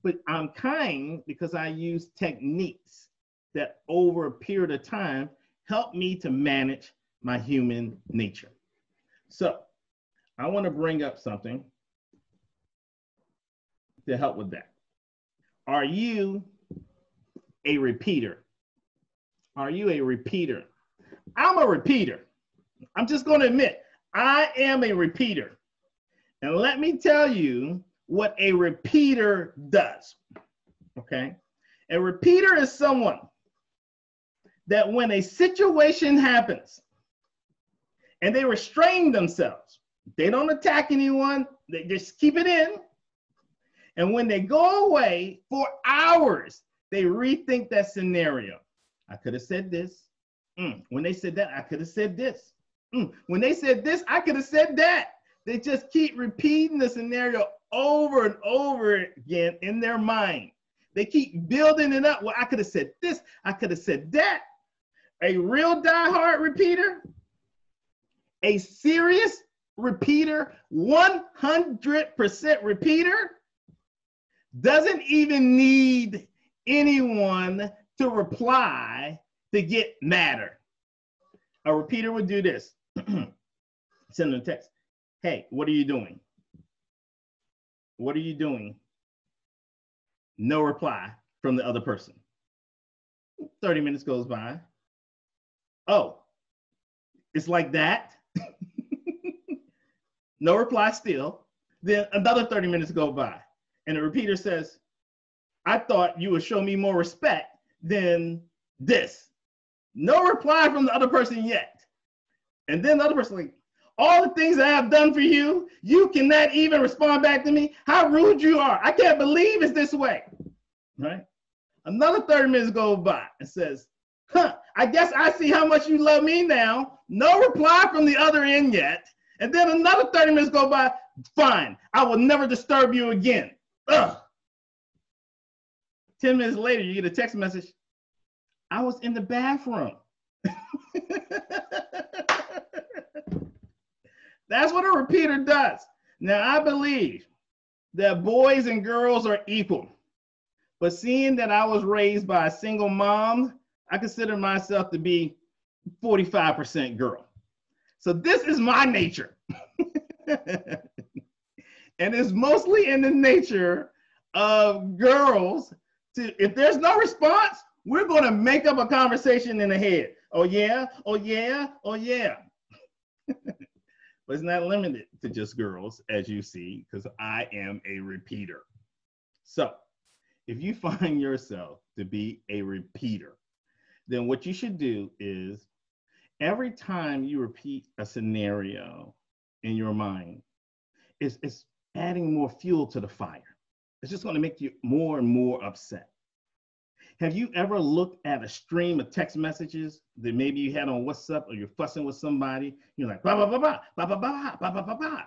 but I'm kind because I use techniques that over a period of time help me to manage my human nature. So I want to bring up something to help with that. Are you a repeater? Are you a repeater? I'm a repeater. I'm just going to admit, I am a repeater. And let me tell you what a repeater does, okay? A repeater is someone that when a situation happens and they restrain themselves, they don't attack anyone, they just keep it in. And when they go away for hours, they rethink that scenario. I could have said this. When they said that, I could have said this. When they said this, I could have said that. They just keep repeating the scenario over and over again in their mind. They keep building it up. Well, I could have said this. I could have said that. A real diehard repeater, a serious repeater, 100% repeater, doesn't even need anyone to reply to get madder. A repeater would do this. Send them a text. Hey, what are you doing? What are you doing? No reply from the other person. 30 minutes goes by. Oh, it's like that. No reply still. Then another 30 minutes go by. And the repeater says, I thought you would show me more respect than this. No reply from the other person yet. And then the other person like, all the things I have done for you, you cannot even respond back to me. How rude you are. I can't believe it's this way, right? Another 30 minutes goes by and says, I guess I see how much you love me now. No reply from the other end yet. And then another 30 minutes go by. Fine, I will never disturb you again. Ugh. 10 minutes later, you get a text message. I was in the bathroom. That's what a repeater does. Now, I believe that boys and girls are equal. But seeing that I was raised by a single mom, I consider myself to be 45% girl. So this is my nature. And it's mostly in the nature of girls to, if there's no response, we're going to make up a conversation in the head. Oh yeah, oh yeah, oh yeah. But it's not limited to just girls, as you see, because I am a repeater. So if you find yourself to be a repeater, then what you should do is every time you repeat a scenario in your mind, it's adding more fuel to the fire. It's just going to make you more and more upset. Have you ever looked at a stream of text messages that maybe you had on WhatsApp or you're fussing with somebody? You're like, blah, blah, blah, blah, blah, blah, blah, blah, blah, blah, blah.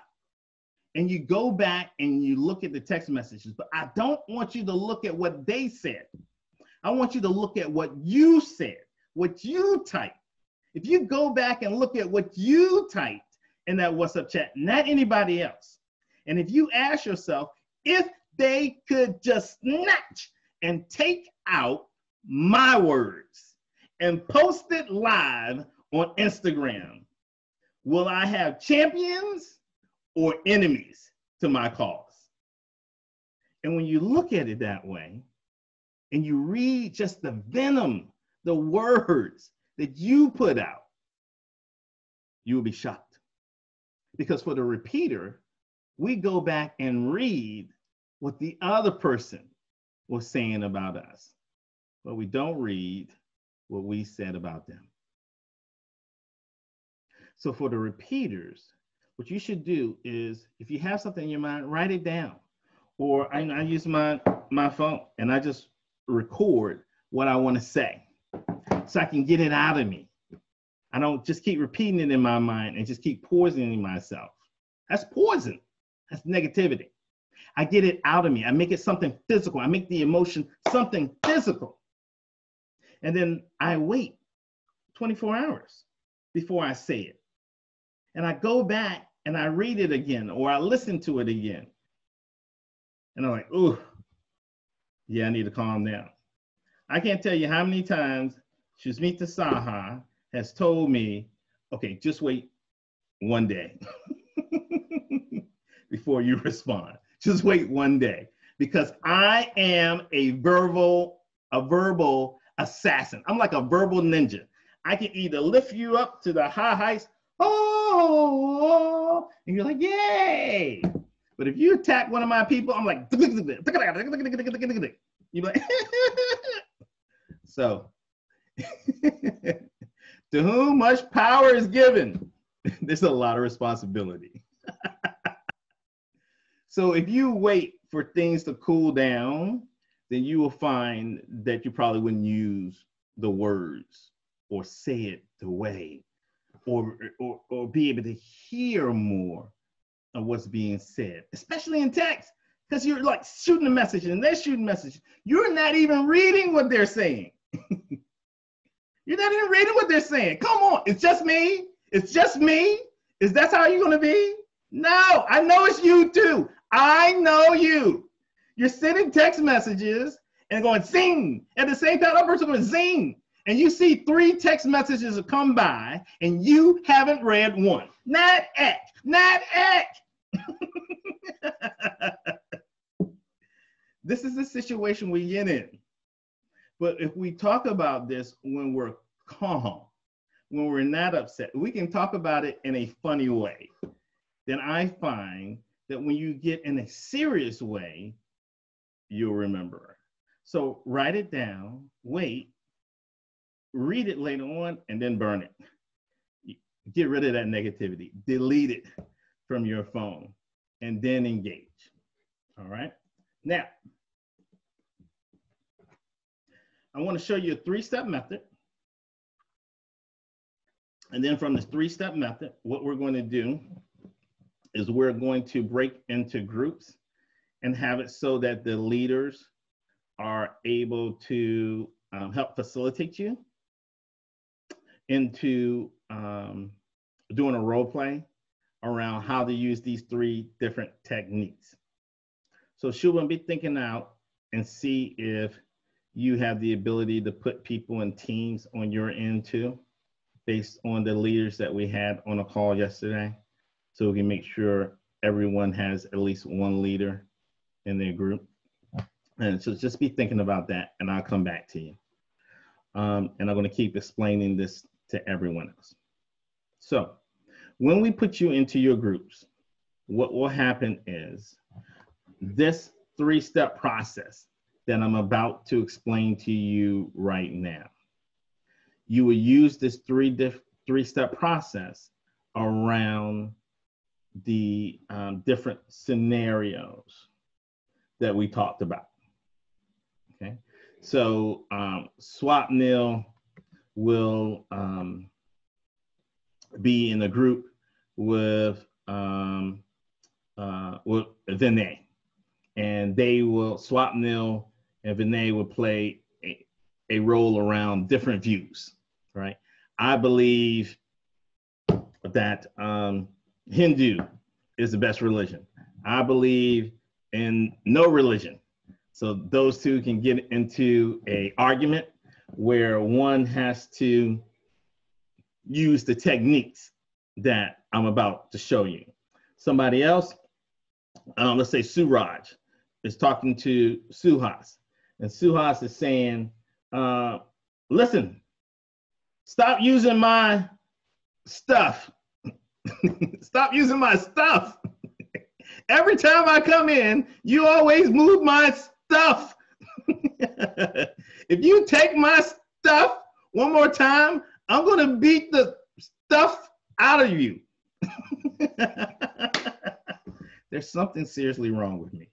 And you go back and you look at the text messages, but I don't want you to look at what they said. I want you to look at what you said, what you typed. If you go back and look at what you typed in that WhatsApp chat, not anybody else. And if you ask yourself, if they could just snatch and take out my words and post it live on Instagram, will I have champions or enemies to my cause? And when you look at it that way, and you read just the venom, the words that you put out, you will be shocked. Because for the repeater, we go back and read what the other person was saying about us, but we don't read what we said about them. So for the repeaters, what you should do is, if you have something in your mind, write it down. Or I use my phone and I just record what I want to say. so I can get it out of me. I don't just keep repeating it in my mind and just keep poisoning myself. That's poison. That's negativity. I get it out of me. I make it something physical. I make the emotion something physical. And then I wait 24 hours before I say it. And I go back and I read it again, or I listen to it again. And I'm like, ooh, yeah, I need to calm down. I can't tell you how many times Shusmita Saha has told me, okay, just wait one day before you respond. Just wait one day, because I am a verbal assassin. I'm like a verbal ninja. I can either lift you up to the high heights, oh, and you're like, yay. But if you attack one of my people, I'm like, you're like, so, to whom much power is given, there's a lot of responsibility. So if you wait for things to cool down, then you will find that you probably wouldn't use the words or say it the way, or be able to hear more of what's being said, especially in text, because you're like shooting a message and they're shooting a message. You're not even reading what they're saying. You're not even reading what they're saying. Come on, it's just me. It's just me. Is that how you're gonna be? No, I know it's you too. I know you. You're sending text messages and going zing. At the same time, that person going zing. And you see 3 text messages come by and you haven't read one. Not X. This is the situation we get in. But if we talk about this when we're calm, when we're not upset, we can talk about it in a funny way. Then I find that when you get in a serious way, you'll remember. So write it down, wait, read it later on, and then burn it. Get rid of that negativity, delete it from your phone, and then engage. All right? Now, I want to show you a 3-step method. And then from this 3-step method, what we're going to do is we're going to break into groups and have it so that the leaders are able to help facilitate you into doing a role play around how to use these 3 different techniques. So Shubham, be thinking out and see if you have the ability to put people in teams on your end too, based on the leaders that we had on a call yesterday. So we can make sure everyone has at least one leader in their group. And so just be thinking about that, and I'll come back to you. And I'm going to keep explaining this to everyone else. So when we put you into your groups, what will happen is this 3-step process that I'm about to explain to you right now. You will use this 3-step process around the different scenarios that we talked about. Okay, so Swapnil will be in a group with Vinay, and they will, Swapnil and Vinay will play a role around different views, right? I believe that Hindu is the best religion. I believe in no religion. So those two can get into an argument where one has to use the techniques that I'm about to show you. Somebody else, let's say Suraj, is talking to Suhas, and Suhas is saying, listen, stop using my stuff. Stop using my stuff. Every time I come in, you always move my stuff. If you take my stuff one more time, I'm going to beat the stuff out of you. There's something seriously wrong with me.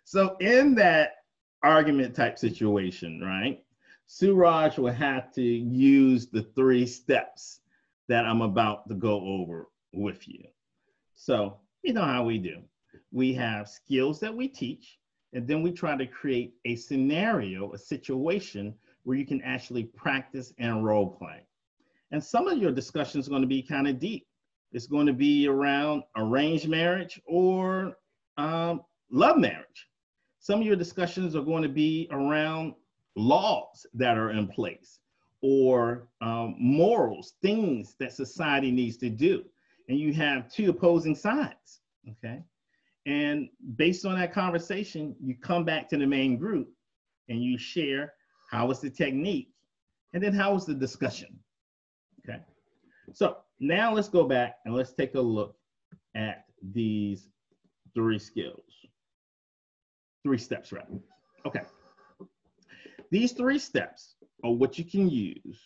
So in that argument type situation, right? Suraj will have to use the 3 steps that I'm about to go over with you. So you know how we do. We have skills that we teach, and then we try to create a scenario, a situation where you can actually practice and role play. And some of your discussions are going to be kind of deep. It's going to be around arranged marriage or love marriage. Some of your discussions are going to be around laws that are in place or morals, things that society needs to do. And you have 2 opposing sides, okay? And based on that conversation, you come back to the main group and you share how was the technique and then how was the discussion, okay? So now let's go back and let's take a look at these 3 skills. 3 steps, right? Okay. These 3 steps are what you can use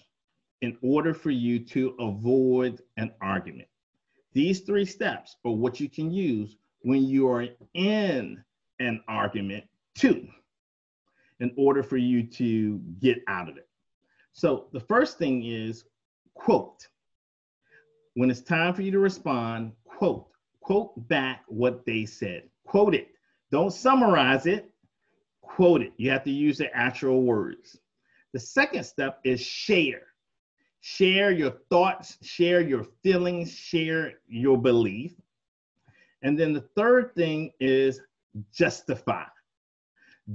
in order for you to avoid an argument. These 3 steps are what you can use when you are in an argument too, in order for you to get out of it. So the first thing is quote. When it's time for you to respond, quote. Quote back what they said. Quote it. Don't summarize it. Quote it. You have to use the actual words. The second step is share. Share your thoughts, share your feelings, share your belief. And then the third thing is justify.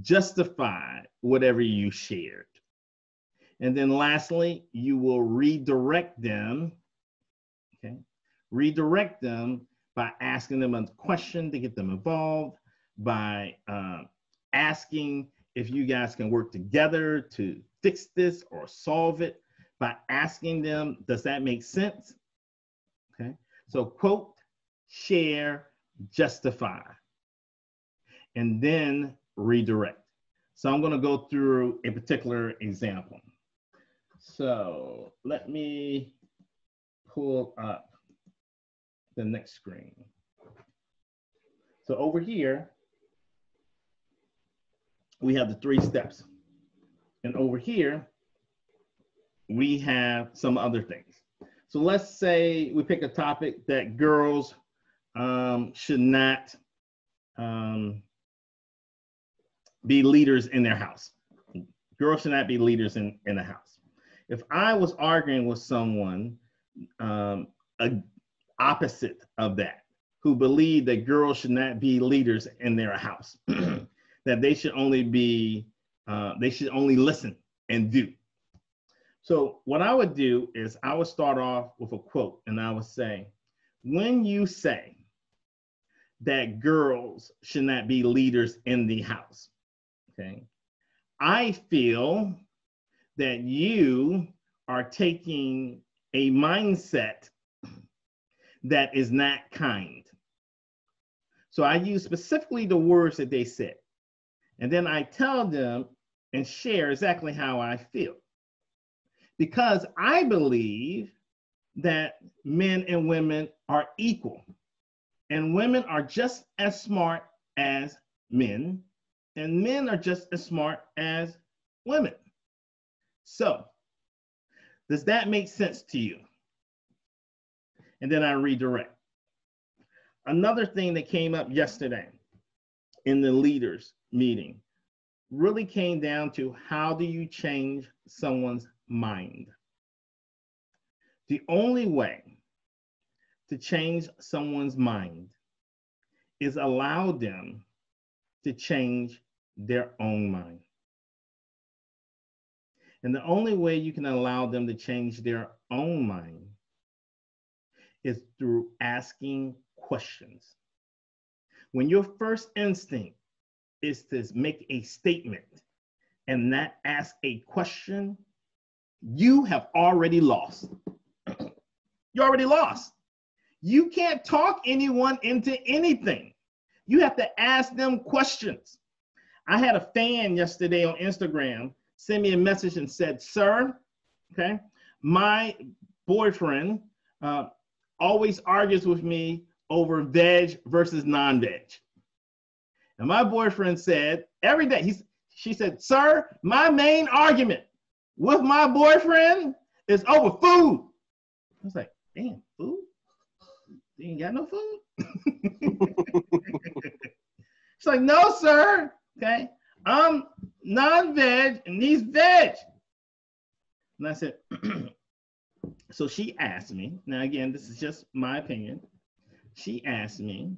Justify whatever you shared. And then lastly, you will redirect them, okay? Redirect them by asking them a question to get them involved, by asking if you guys can work together to fix this or solve it, by asking them, does that make sense? Okay, so quote, share, justify, and then redirect. So I'm gonna go through a particular example. So let me pull up the next screen. So over here, we have the 3 steps. And over here, we have some other things. So let's say we pick a topic that girls should not be leaders in their house. Girls should not be leaders in the house. If I was arguing with someone opposite of that, who believed that girls should not be leaders in their house, that they should only be, they should only listen and do. So what I would do is I would start off with a quote and I would say, when you say that girls should not be leaders in the house, okay, I feel that you are taking a mindset that is not kind. So I use specifically the words that they said. And then I tell them and share exactly how I feel. Because I believe that men and women are equal. And women are just as smart as men. And men are just as smart as women. So, does that make sense to you? And then I redirect. Another thing that came up yesterday in the leaders meeting really came down to how do you change someone's mind? The only way to change someone's mind is allow them to change their own mind. And the only way you can allow them to change their own mind is through asking questions. When your first instinct is to make a statement and not ask a question, you have already lost. You already lost. You can't talk anyone into anything. You have to ask them questions. I had a fan yesterday on Instagram send me a message and said, sir, okay, my boyfriend always argues with me over veg versus non-veg. And my boyfriend said every day, she said, sir, my main argument with my boyfriend is over food. I was like, damn, food? You ain't got no food? It's like, no, sir. Okay. I'm non-veg and he's veg. And I said, so she asked me, now again, this is just my opinion. She asked me,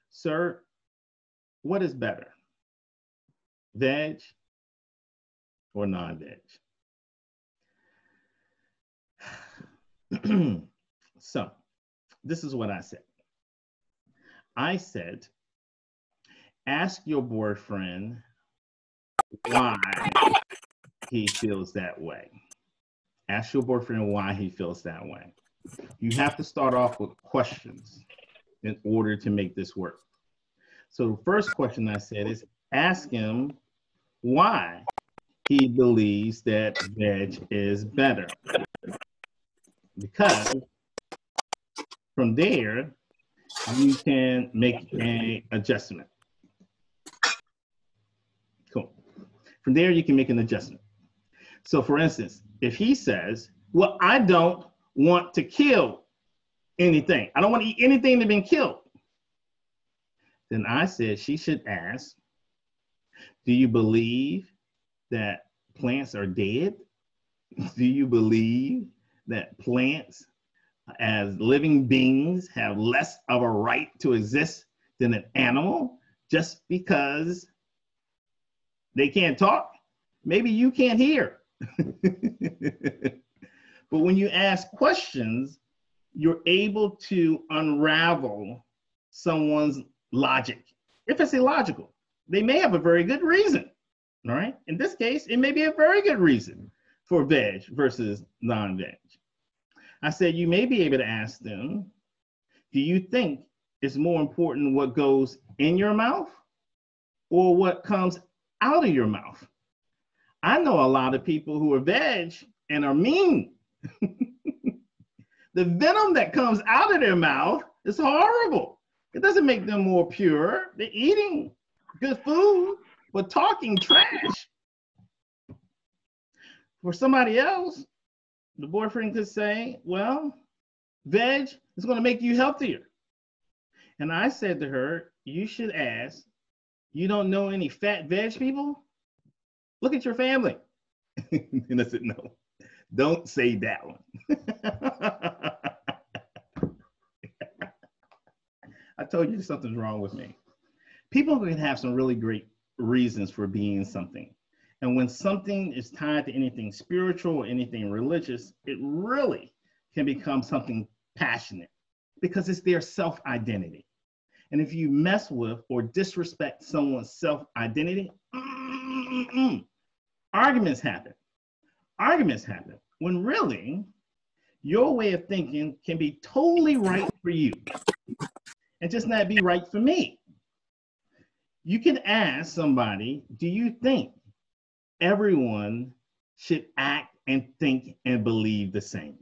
sir, what is better, veg or non-veg? So this is what I said. I said, ask your boyfriend why he feels that way. Ask your boyfriend why he feels that way. You have to start off with questions in order to make this work. So the first question I said is, ask him why he believes that veg is better. Because from there, you can make an adjustment. Cool. From there, you can make an adjustment. So for instance, if he says, well, I don't want to kill anything. I don't want to eat anything that's been killed. Then I said she should ask, do you believe that plants are dead? Do you believe that plants as living beings have less of a right to exist than an animal just because they can't talk? Maybe you can't hear. But when you ask questions, you're able to unravel someone's logic. If it's illogical, they may have a very good reason, all right? In this case, it may be a very good reason for veg versus non-veg. I said, you may be able to ask them, do you think it's more important what goes in your mouth or what comes out of your mouth? I know a lot of people who are veg and are mean. The venom that comes out of their mouth is horrible. It doesn't make them more pure. They're eating good food, but talking trash. For somebody else, the boyfriend could say, well, veg is going to make you healthier. And I said to her, you should ask, you don't know any fat veg people? Look at your family. And I said, no, don't say that one. I told you something's wrong with me. People can have some really great reasons for being something. And when something is tied to anything spiritual or anything religious, it really can become something passionate because it's their self-identity. And if you mess with or disrespect someone's self-identity, arguments happen. Arguments happen when really your way of thinking can be totally right for you and just not be right for me. You can ask somebody, do you think everyone should act and think and believe the same?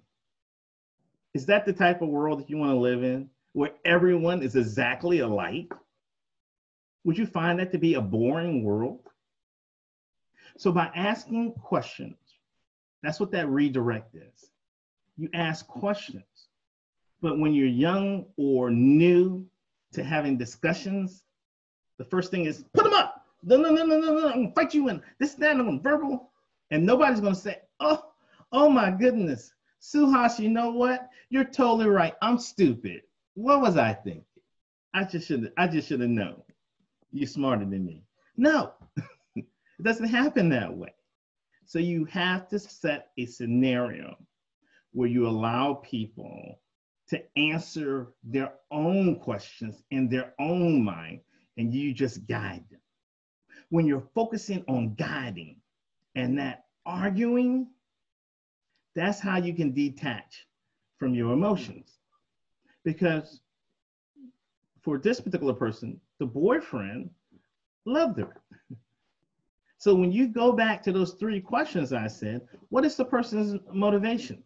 Is that the type of world that you want to live in, where everyone is exactly alike? Would you find that to be a boring world? So by asking questions, that's what that redirect is. You ask questions. But when you're young or new to having discussions, the first thing is put them up. No, I'm gonna fight you in this, that, and I'm verbal. And nobody's gonna say, oh my goodness, Suhas, you know what? You're totally right. I'm stupid. What was I thinking? I just should have known. You're smarter than me. No, it doesn't happen that way. So you have to set a scenario where you allow people to answer their own questions in their own mind, and you just guide them. When you're focusing on guiding and not arguing, that's how you can detach from your emotions. Because for this particular person, the boyfriend loved her. So when you go back to those 3 questions I said, what is the person's motivation?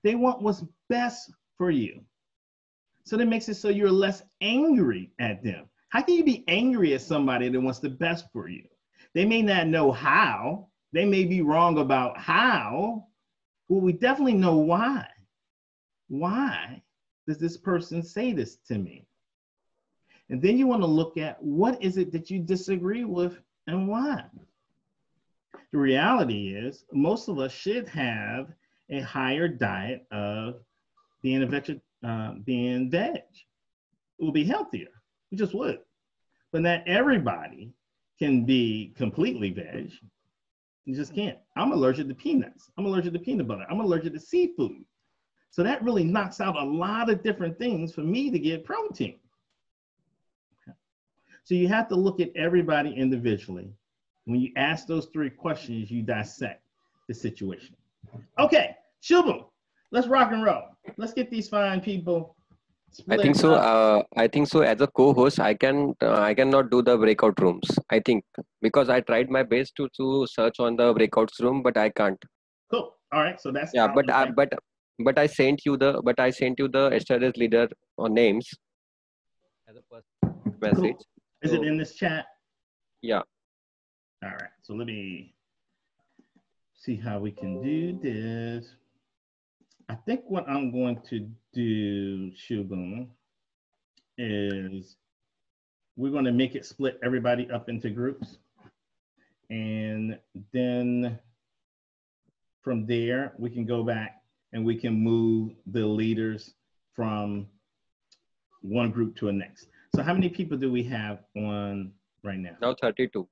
They want what's best for you. So that makes it so you're less angry at them. How can you be angry at somebody that wants the best for you? They may not know how, They may be wrong about how, but we definitely know why. Why does this person say this to me? And then you want to look at what is it that you disagree with and why. The reality is most of us should have a higher diet of being being veg. It will be healthier. We just would. But not everybody can be completely veg. You just can't. I'm allergic to peanuts. I'm allergic to peanut butter. I'm allergic to seafood. So that really knocks out a lot of different things for me to get protein. Okay. So you have to look at everybody individually. When you ask those 3 questions, you dissect the situation. Okay, Shubham, let's rock and roll. Let's get these fine people. I think so. I think so. As a co-host, I cannot do the breakout rooms. I think because I tried my best to search on the breakouts room, but I can't. Cool. All right. So that's but I sent you the yesterday's leader names as a personal message. Cool. Is it in this chat? Yeah. All right. So let me see how we can do this. I think what I'm going to do, Shubham, is we're going to make it split everybody up into groups. And then from there, we can go back and we can move the leaders from one group to the next. So how many people do we have on right now? Now 32.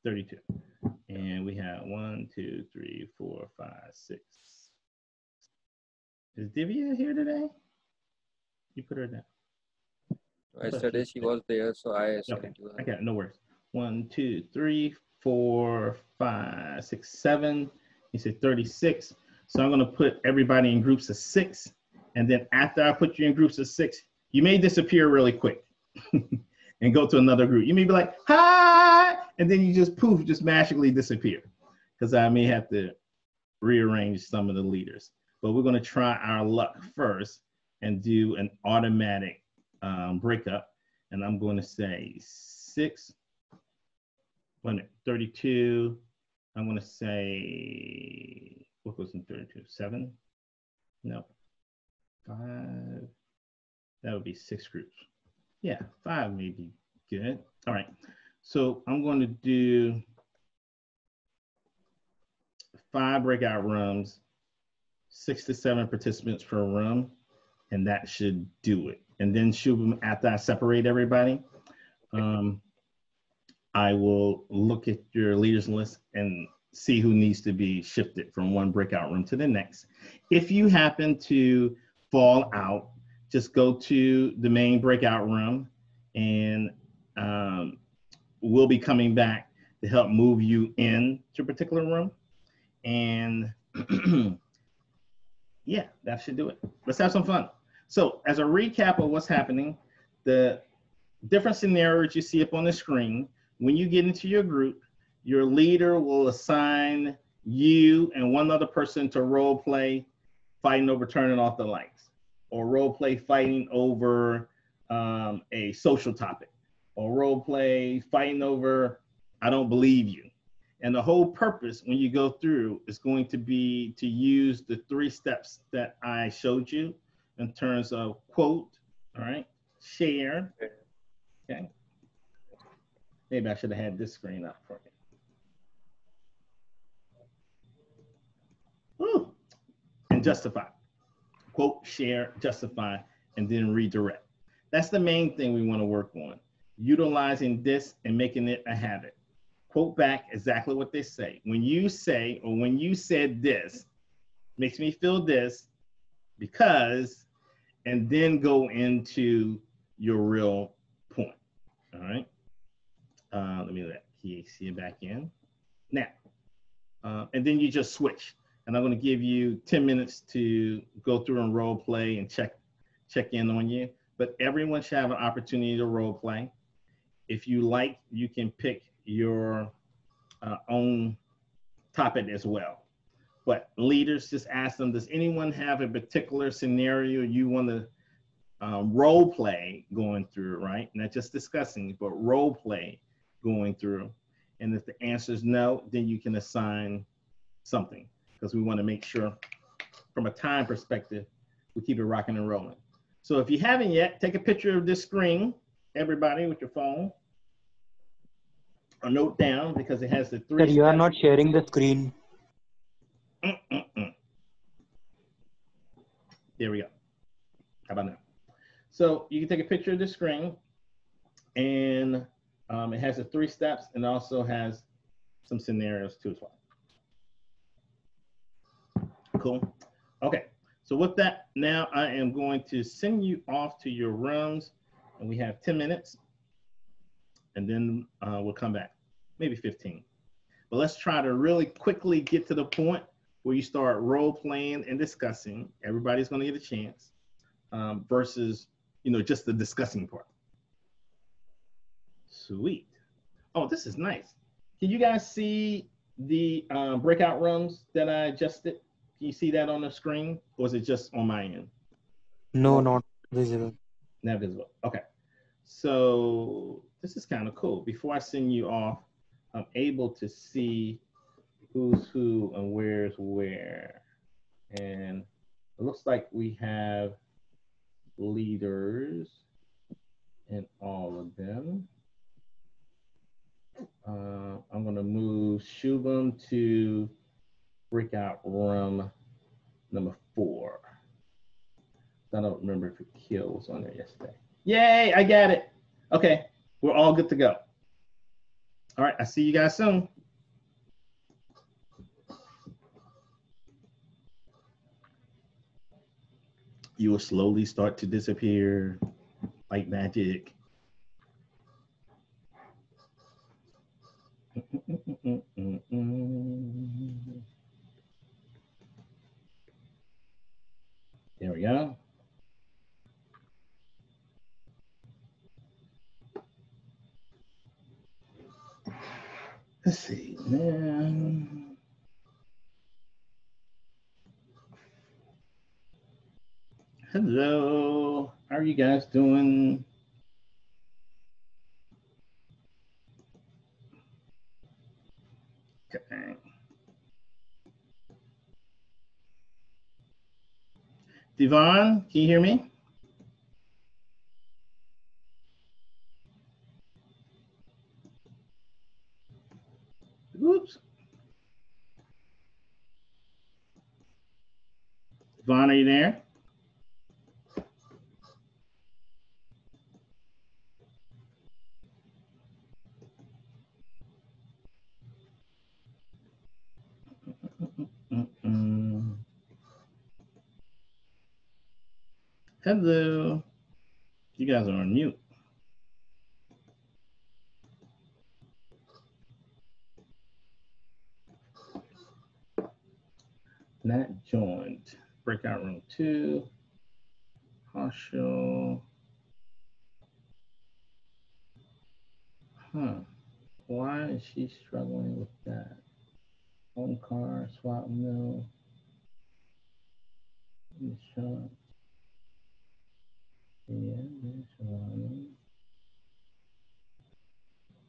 32. And we have 1, 2, 3, 4, 5, 6. Is Divya here today? You put her down. Yesterday she was there, so I okay. I got it, no worries. 1, 2, 3, 4, 5, 6, 7. You said 36. So I'm going to put everybody in groups of 6. And then after I put you in groups of 6, you may disappear really quick and go to another group. You may be like, hi, and then you just poof, just magically disappear because I may have to rearrange some of the leaders. But we're going to try our luck first and do an automatic breakup. And I'm going to say 6, 32. I'm going to say, what goes in 32? 7? No. 5. That would be 6 groups. Yeah, 5 may be good. All right. So I'm going to do 5 breakout rooms, 6 to 7 participants per room, and that should do it. And then Shubham, after I separate everybody, I will look at your leaders list and see who needs to be shifted from one breakout room to the next. If you happen to fall out, just go to the main breakout room and we'll be coming back to help move you into a particular room. And yeah, that should do it. Let's have some fun. So as a recap of what's happening, the different scenarios you see up on the screen, when you get into your group, your leader will assign you and one other person to role play fighting over turning off the lights, or role play fighting over a social topic, or role play fighting over I don't believe you. And the whole purpose when you go through is going to be to use the 3 steps that I showed you in terms of quote, all right, share, okay. Maybe I should have had this screen up for you. Ooh. And justify. Quote, share, justify, and then redirect. That's the main thing we want to work on. Utilizing this and making it a habit. Quote back exactly what they say. When you say, or when you said this, makes me feel this, because, and then go into your real point, all right? Let me let KC back in. Now, and then you just switch. And I'm gonna give you 10 minutes to go through and role play and check in on you. But everyone should have an opportunity to role play. If you like, you can pick your own topic as well. But leaders, just ask them, does anyone have a particular scenario you want to role play going through, right? Not just discussing, but role play going through. And if the answer is no, then you can assign something, because we want to make sure from a time perspective, we keep it rocking and rolling. So if you haven't yet, take a picture of this screen, everybody, with your phone, or note down, because it has the 3 Sir, you are steps. not sharing the screen. There we go. How about now? So you can take a picture of the screen, and it has the 3 steps, and also has some scenarios too as well. Cool. Okay. So with that, now I am going to send you off to your rooms, and we have 10 minutes, and then we'll come back, maybe 15. But let's try to really quickly get to the point where you start role playing and discussing. Everybody's going to get a chance, versus, you know, just the discussing part. Sweet. Oh, this is nice. Can you guys see the breakout rooms that I adjusted? Can you see that on the screen, or is it just on my end? No, not visible. Not visible. Okay. So this is kind of cool. Before I send you off, I'm able to see who's who and where's where. And it looks like we have leaders in all of them. I'm going to move Shubham to breakout room number 4. I don't remember if Akil was on there yesterday. Yay, I got it. Okay, we're all good to go. All right, I see you guys soon. You will slowly start to disappear like magic. There we go. Let's see, man. Hello, how are you guys doing? Okay. Devon, can you hear me? Oops. Devon, are you there? Hello. You guys are on mute. Not joined. Breakout room 2. Partial. Huh. Why is she struggling with that? Home car, swap, no. Insurance. Yeah, insurance.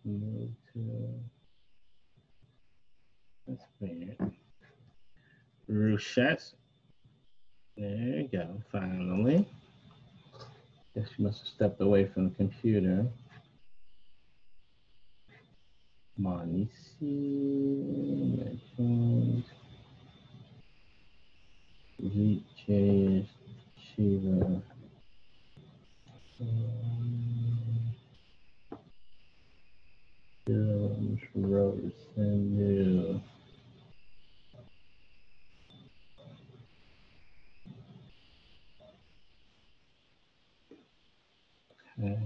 Move to. That's weird. Ruchette. There you go, finally. Guess she must have stepped away from the computer. Monisi, mentioned. Chase, Shiva. Films, Robertson, New. Okay.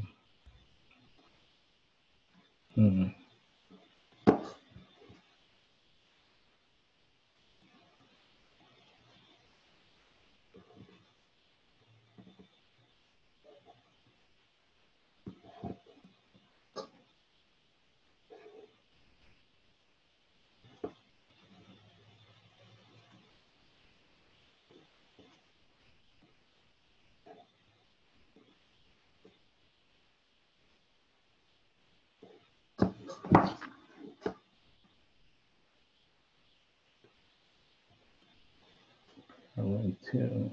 I went to.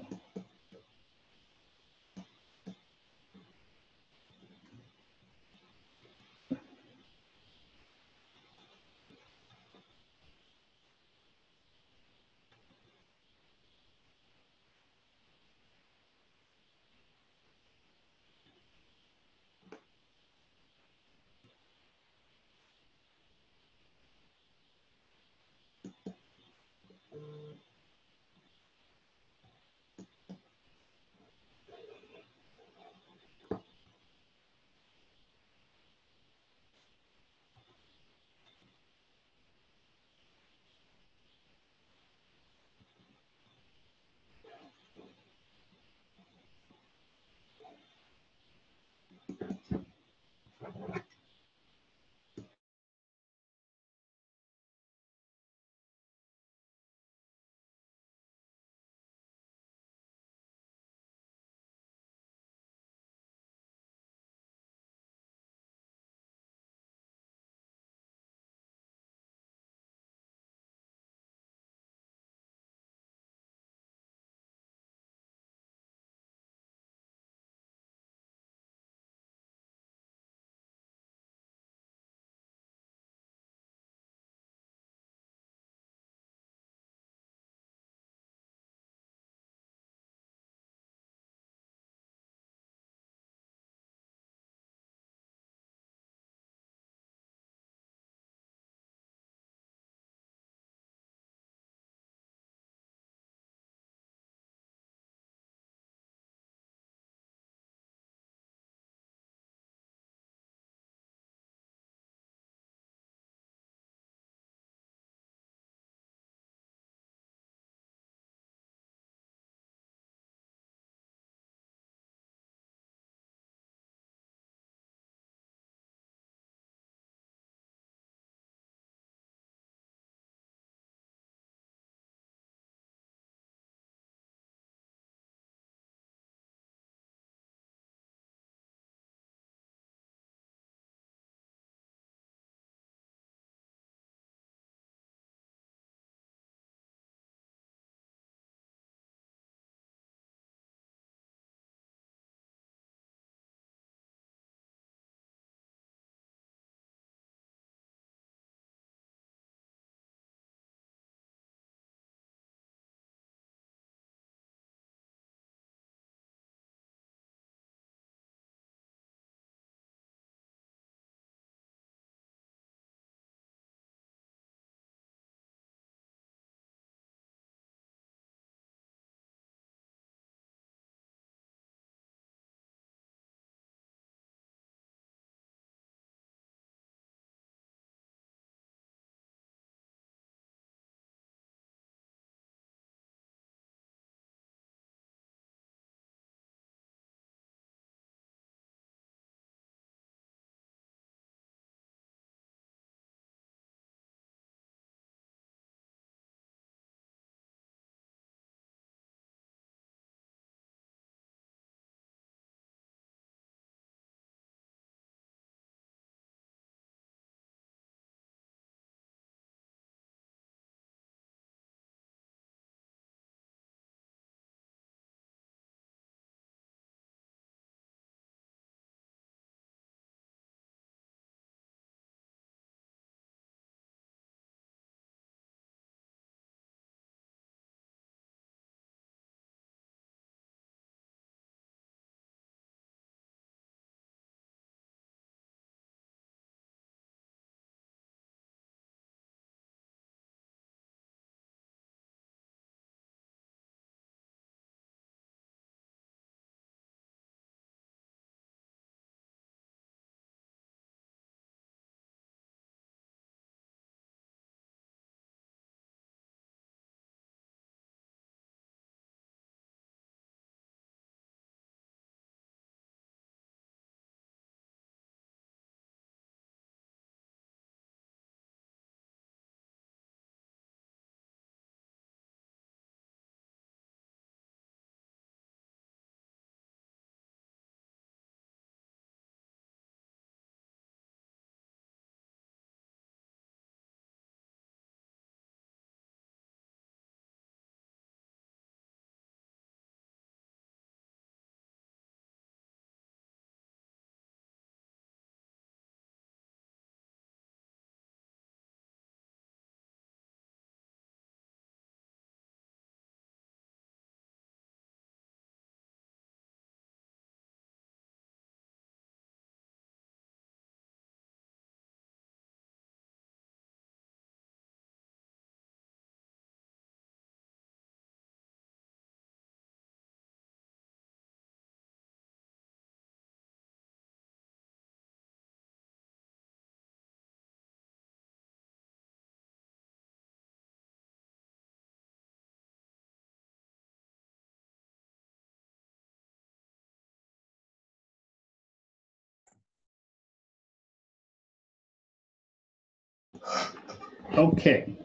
Okay.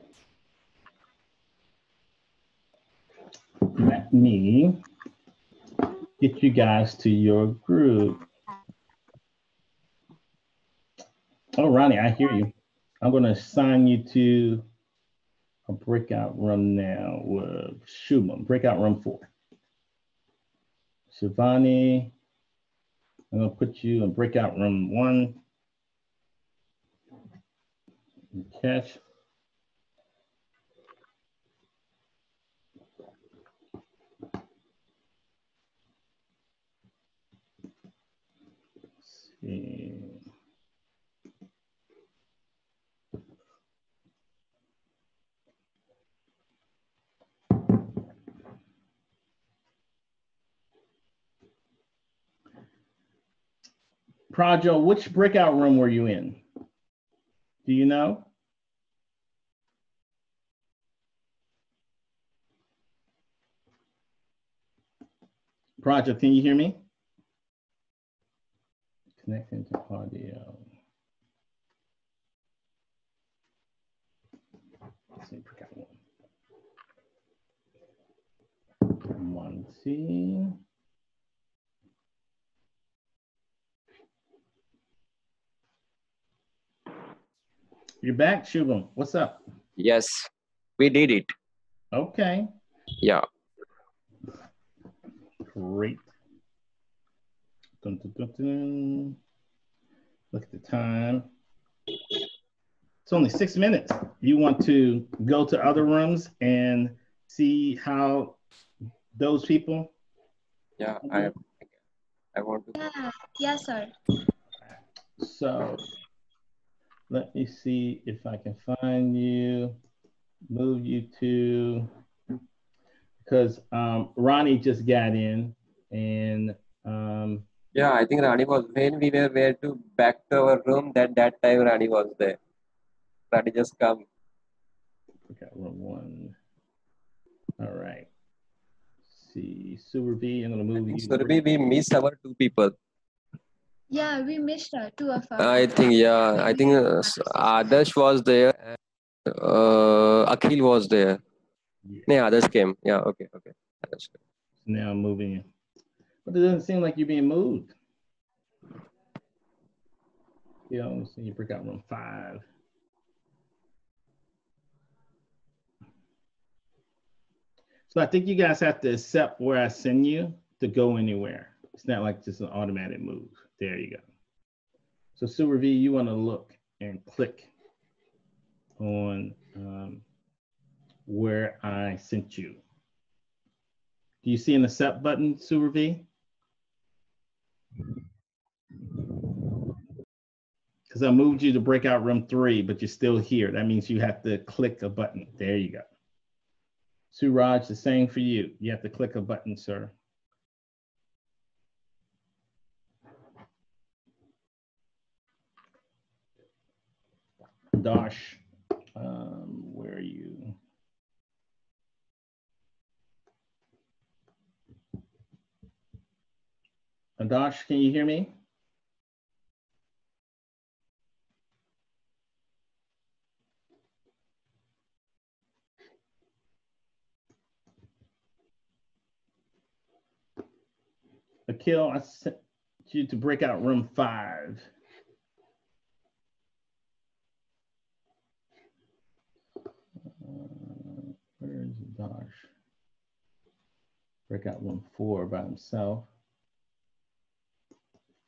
Let me get you guys to your group. Oh, Ronnie, I hear you. I'm going to assign you to a breakout room now with Shubham, breakout room 4. Shivani, I'm going to put you in breakout room 1. Catch. Let's see. Prajo, which breakout room were you in? Do you know? Prajo, can you hear me? Connecting to audio. Let's see, breakout one. One, see. You're back, Shubham. What's up? Yes, we did it. Okay. Yeah. Great. Dun, dun, dun, dun. Look at the time. It's only 6 minutes. You want to go to other rooms and see how those people? Yeah, I want to. Yeah, yeah, sir. So let me see if I can find you, move you to, because Ronnie just got in and Yeah, I think Rani was when we were to back to our room. That time Rani was there. Rani just come. okay, room 1. All right. Let's see, Super V, I'm gonna move you. Surabhi, we missed our 2 people. Yeah, we missed 2 of our I think yeah. I think Adarsh was there. And, Akhil was there. Yeah. No, Adarsh came. Yeah. Okay. Okay. Adarsh came. Now I'm moving you. But it doesn't seem like you're being moved. You know, so you break out room 5. So I think you guys have to accept where I send you to go anywhere. It's not like just an automatic move. There you go. So Super V, you want to look and click on where I sent you. Do you see an accept button, Super V? Because I moved you to breakout room 3, but you're still here. That means you have to click a button. There you go. Suraj, the same for you. You have to click a button, sir. Dash, where are you? Adash, can you hear me? Akil, I sent you to breakout room 5. Where is Adash? Breakout room 4 by himself.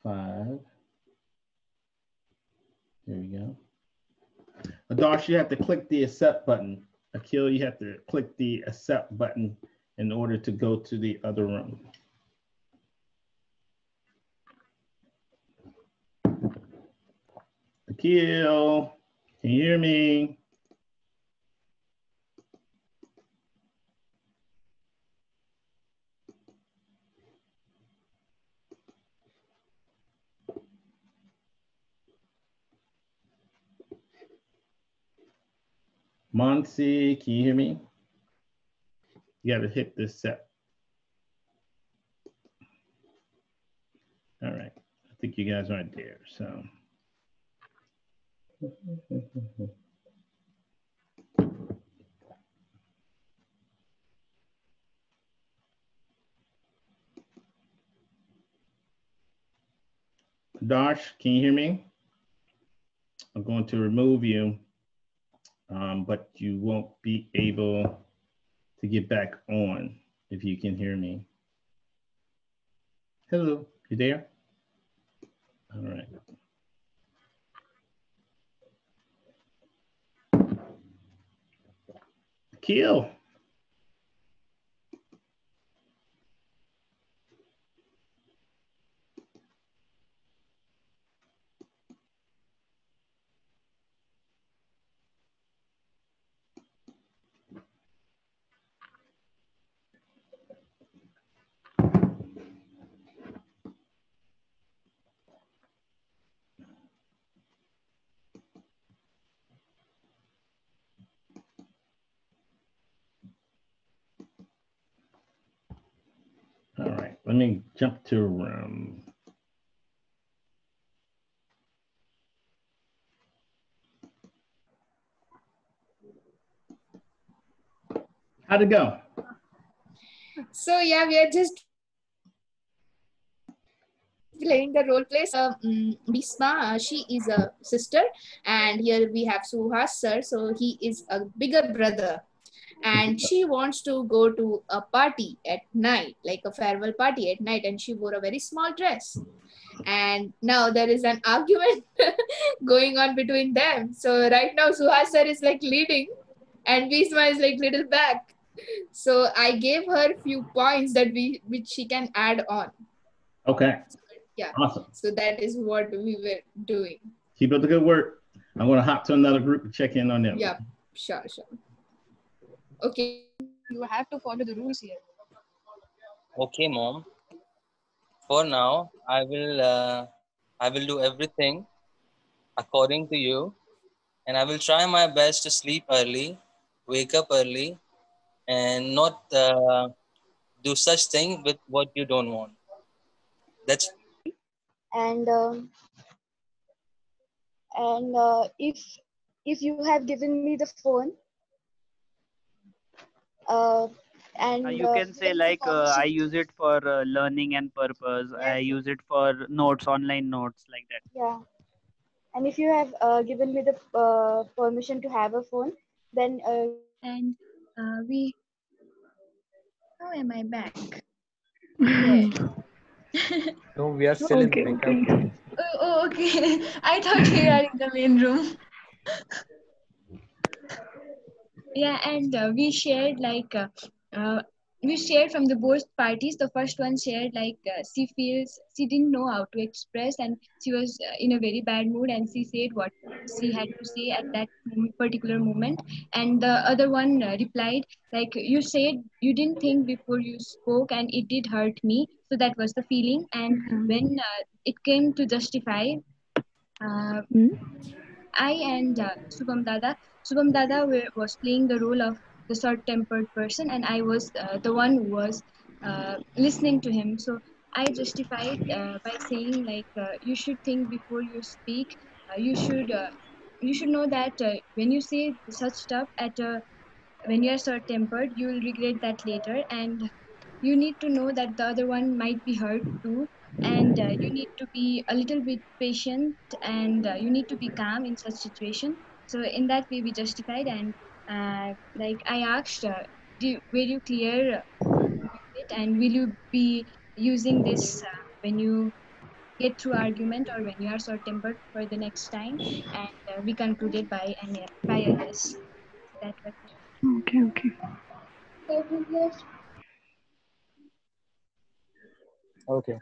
5. There we go. Adash, you have to click the accept button. Akil, you have to click the accept button in order to go to the other room. Akil, can you hear me? Monsi, can you hear me? You got to hit this set. All right. I think you guys aren't there, so. Darsh, can you hear me? I'm going to remove you, but you won't be able to get back on if you can hear me. Hello, you there? All right. Kill. All right, let me jump to how'd it go? So yeah, we are just playing the role plays. Bisma, she is a sister, and here we have Suhas sir. So he is a bigger brother, and she wants to go to a party at night, like a farewell party at night, and she wore a very small dress. And now there is an argument going on between them. So right now Suhas sir is like leading, and Bisma is like little back. So I gave her few points that which she can add on. Okay. Yeah. Awesome. So that is what we were doing. Keep up the good work. I'm going to hop to another group and check in on them. Yeah, sure. Okay. You have to follow the rules here. Okay, mom. For now, I will do everything according to you, and I will try my best to sleep early, wake up early, and not do such thing with what you don't want. That's And if you have given me the phone, You can say like I use it for learning and purpose. I use it for notes, online notes, like that. Yeah, and if you have given me the permission to have a phone, then And we. How am I back? No, we are still in the breakout room. Oh, okay. I thought we are in the main room. Yeah, and we shared from the both parties. The first one shared she feels she didn't know how to express, and she was in a very bad mood, and she said what she had to say at that particular moment. And the other one replied like, you said you didn't think before you spoke, and it did hurt me. So that was the feeling. And when it came to justify, I and Subham Dada was playing the role of the short-tempered person, and I was the one who was listening to him. So I justified by saying you should think before you speak. You should know that when you say such stuff when you are short-tempered, you will regret that later, and you need to know that the other one might be hurt too, and you need to be a little bit patient, and you need to be calm in such situation. So in that way we justified, and I asked, were you clear with it, and will you be using this when you get through argument or when you are short tempered for the next time? And we concluded by a yes. That was it. Okay. Okay.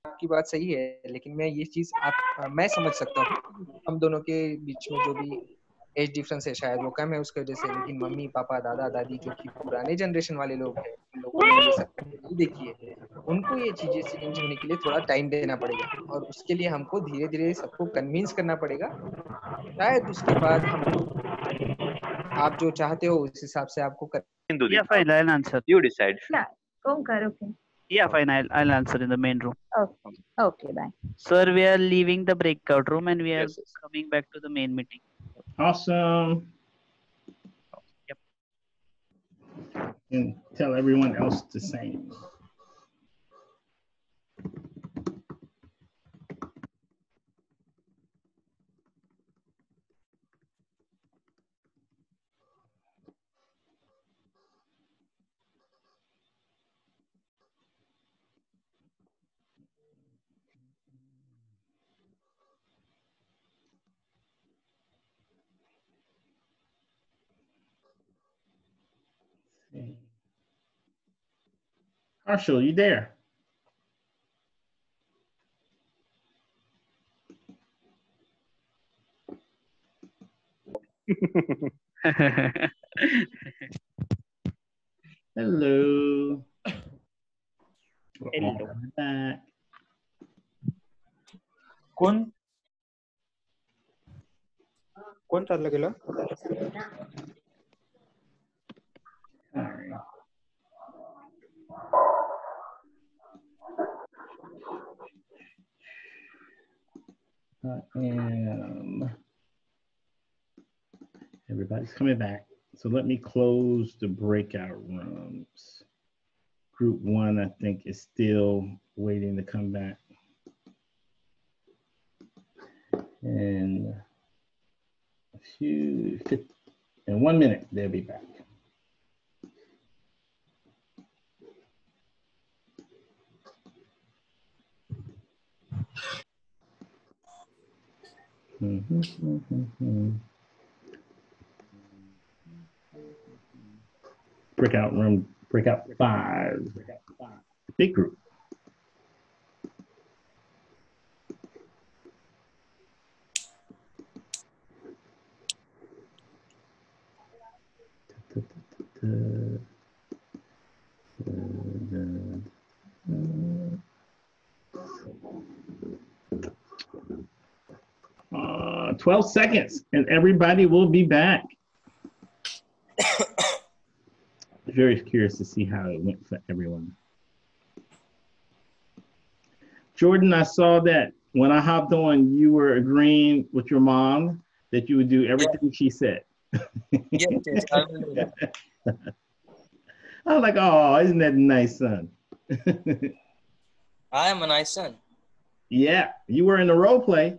आपकी बात सही है, लेकिन मैं ये चीज मैं समझ सकता हूँ हम दोनों के बीच में जो भी एज डिफरेंस है शायद वो कम है उसकी वजह से, लेकिन मम्मी पापा दादा दादी जो कि पुराने जनरेशन वाले लोग हैं, उन लोगों ने ये सब नहीं देखी है, उनको ये चीजें चेंज होने के लिए थोड़ा टाइम देना पड़ेगा, और उसके लिए हमको धीरे धीरे सबको कन्विंस करना पड़ेगा। शायद उसके बाद हम आप जो चाहते हो उस हिसाब से आपको Yeah, fine, I'll answer. You decide. Yeah, okay. Yeah, fine, I'll answer in the main room. Okay, bye. Sir, we are leaving the breakout room and we are Yes. coming back to the main meeting. Awesome. Yep. And tell everyone else the same. Marshall, you there? Hello. Hello. Back. कोण कोण चाललं गेलं? Sorry. Everybody's coming back. So let me close the breakout rooms. Group 1, I think, is still waiting to come back. And in 1 minute, they'll be back. Breakout room, breakout 5. Big group. Uh, 12 seconds and everybody will be back. Very curious to see how it went for everyone. Jordan, I saw that when I hopped on, you were agreeing with your mom that you would do everything she said. Yes, I will do that. I was like, oh, isn't that a nice son? I am a nice son. Yeah, you were in the role play.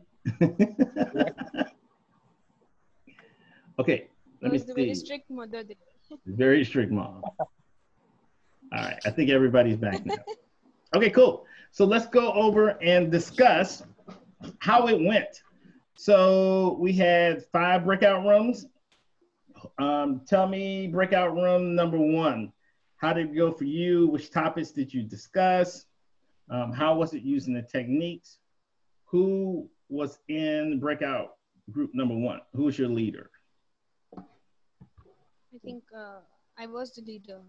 Okay, let me see. Very strict mother there. Very strict mom. All right, I think everybody's back now. Okay, cool. So let's go over and discuss how it went. So we had 5 breakout rooms. Tell me breakout room number 1. How did it go for you? Which topics did you discuss? How was it using the techniques? Who was in breakout group number 1? Who was your leader? I think I was the leader.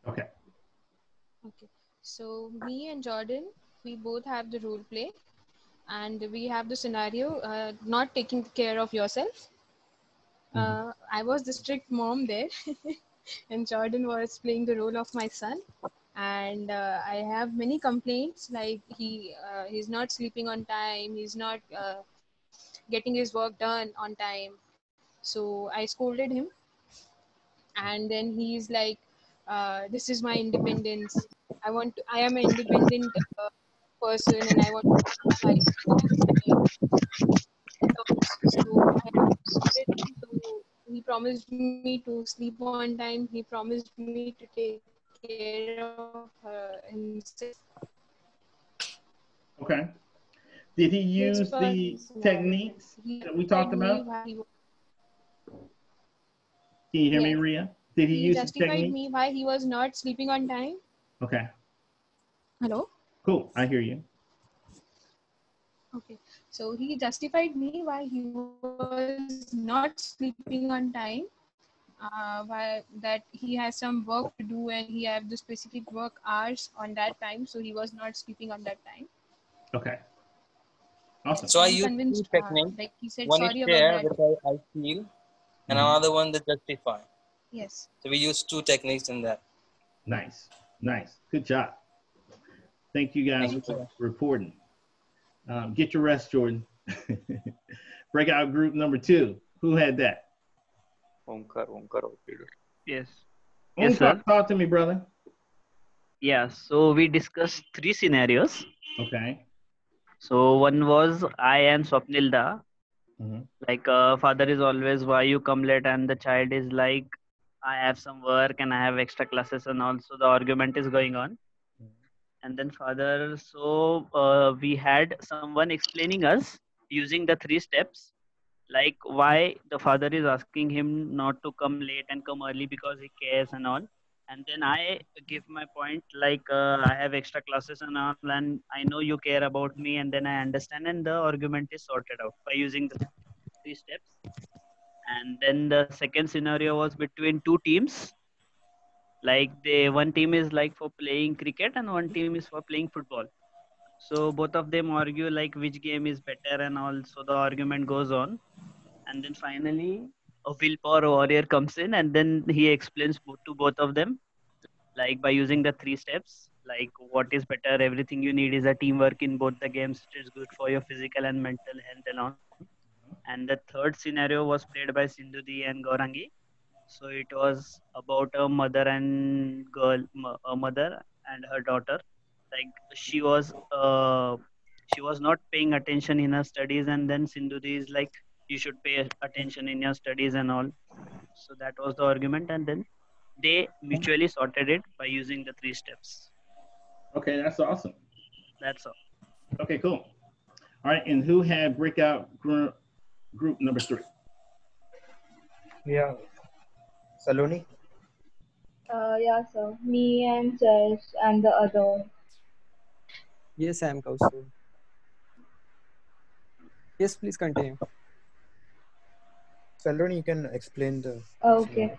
Okay. Okay. So me and Jordan, we both have the role play, and we have the scenario, not taking care of yourself. I was the strict mom there, and Jordan was playing the role of my son. And I have many complaints, like he's not sleeping on time, he's not getting his work done on time. So I scolded him, and then he's like, this is my independence. I am an independent person, and I want to life. So I scolded him. So he promised me to sleep on time. He promised me to take care of himself. Okay. Did he use the techniques that we talked about? Can you hear me, Ria? Did he use the justified technique? me why he was not sleeping on time. Okay. Hello? Cool. I hear you. Okay. So he justified me why he was not sleeping on time. Why that he has some work to do and he have the specific work hours on that time, so he was not sleeping on that time. Okay. Awesome. So I use 2 techniques. Like he said, One is sorry share, about that. which I feel, and another one is justify. Yes. So we use 2 techniques in that. Nice. Nice. Good job. Thank you guys for reporting. Get your rest, Jordan. Breakout group number 2. Who had that? Omkar. Yes. Yes, sir. Talk to me, brother. Yeah, so we discussed 3 scenarios. Okay. So one was I and Swapnilda. Like father is always, why you come late, and the child is like, I have some work and I have extra classes, and also the argument is going on. And then father, so we had someone explaining us using the 3 steps, like why the father is asking him not to come late and come early because he cares and all. And then I give my point like I have extra classes and all, and I know you care about me, and then I understand, and the argument is sorted out by using the three steps. And then the second scenario was between two teams. Like the one team is like for playing cricket and one team is for playing football. So both of them argue like which game is better, and also the argument goes on. And then finally a willpower warrior comes in, and then he explains to both of them like by using the three steps, like what is better, everything you need is a teamwork in both the games. It is good for your physical and mental health and all. And the third scenario was played by Sindhudi and Gaurangi. So it was about a mother and a mother and her daughter. Like she was not paying attention in her studies, and then Sindhudi is like, you should pay attention in your studies and all. So that was the argument, and then they mutually sorted it by using the three steps. Okay, that's awesome. That's all. Okay, cool. All right, and who had breakout group number 3? Yeah. Saloni? Yeah, sir. Me and Jess and the other. Yes, I am Kaushal. Yes, please continue. Saloni, you can explain the Okay.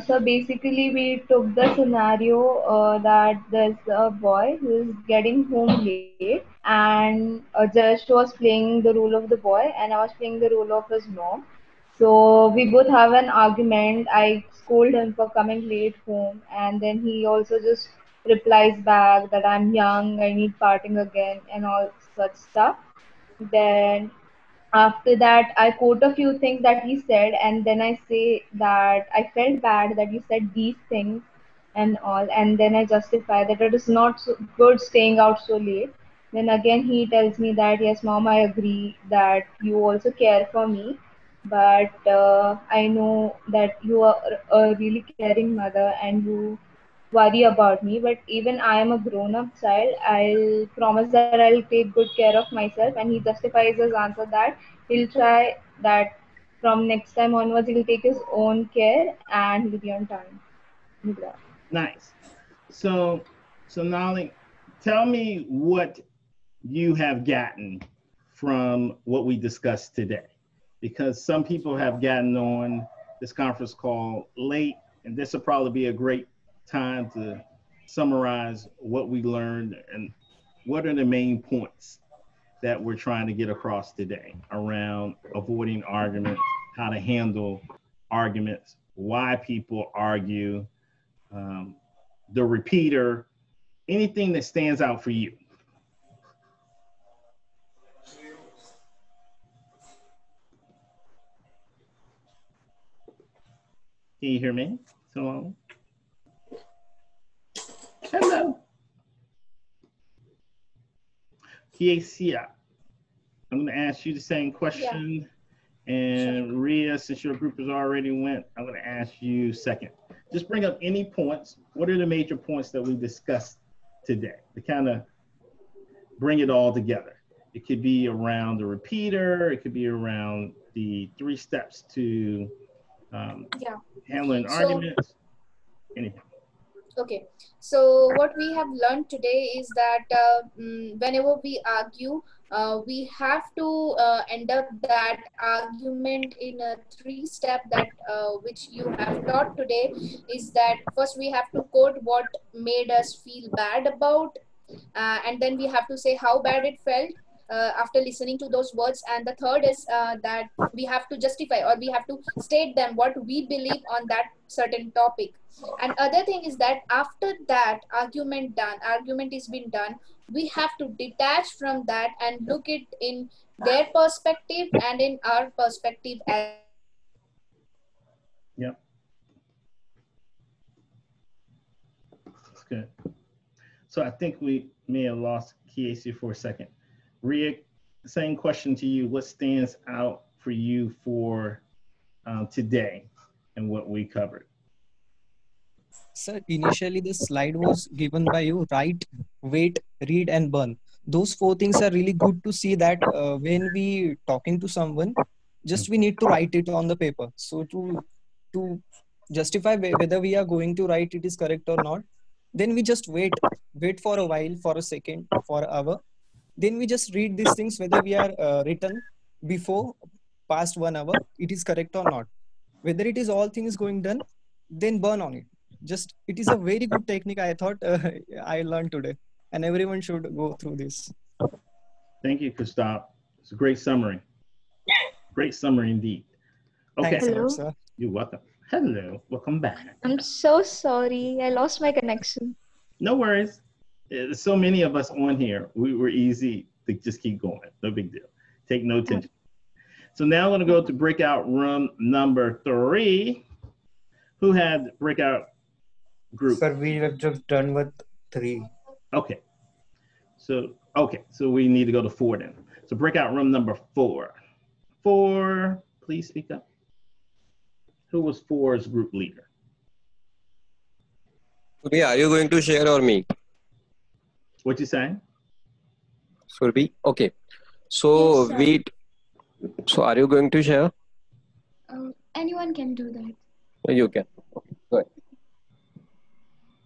So basically, we took the scenario that there's a boy who is getting home late, and Jash was playing the role of the boy, and I was playing the role of his mom. So we both have an argument. I scold him for coming late home, and then he also just replies back that I'm young, I need partying again, and all such stuff. Then after that, I quote a few things that he said, and then I say that I felt bad that you said these things and all, and then I justify that it is not so good staying out so late. Then again, he tells me that yes, mom, I agree that you also care for me, but I know that you are a really caring mother and you worry about me, but even I am a grown up child, I'll promise that I'll take good care of myself. And he justifies his answer that he'll try that from next time onwards, he'll take his own care and he'll be on time. Yeah. Nice. So Nali, tell me what you have gotten from what we discussed today, because some people have gotten on this conference call late, and this will probably be a great time to summarize what we learned and what are the main points that we're trying to get across today around avoiding arguments, how to handle arguments, why people argue, the repeater, anything that stands out for you. Can you hear me? Hello? Hello. Kiesia, I'm going to ask you the same question. Yeah. And sure. Ria, since your group has already went, I'm going to ask you second. Just bring up any points. What are the major points that we discussed today to kind of bring it all together? It could be around the repeater. It could be around the 3 steps to handling arguments. Anything. Okay, so what we have learned today is that whenever we argue, we have to end up that argument in a 3-step that which you have taught today. Is that first we have to quote what made us feel bad about, and then we have to say how bad it felt after listening to those words, and the third is that we have to justify or we have to state them what we believe on that certain topic. And other thing is that after that argument is been done, we have to detach from that and look it in their perspective and in our perspective as Yep. That's good. So I think we may have lost Kiesi for a second. Ria, same question to you. What stands out for you for today and what we covered? Sir, initially the slide was given by you: write, wait, read, and burn. Those 4 things are really good to see that when we talking to someone, just we need to write it on the paper. So to justify whether we are going to write it is correct or not, then we just wait for a while, for a second, for an hour. Then we just read these things whether we are written before past 1 hour it is correct or not. Whether it is all things going done, then burn on it. Just it is a very good technique, I thought. I learned today, and everyone should go through this. Thank you, Christoph. It's a great summary. Great summary indeed. Okay. Thanks a Hello. lot, sir. You're welcome. Hello. Welcome back. I'm so sorry. I lost my connection. No worries. There's so many of us on here. We were easy to just keep going. No big deal. Take no attention. So now I'm going to go to breakout room number 3. Who had breakout group? Sir, we have just done with 3. Okay. So we need to go to 4 then. So breakout room number 4. 4, please speak up. Who was 4's group leader? Surbi, are you going to share or me? What you saying? Surbi, okay. So Yes, so are you going to share? anyone can do that. You can. Okay, go ahead.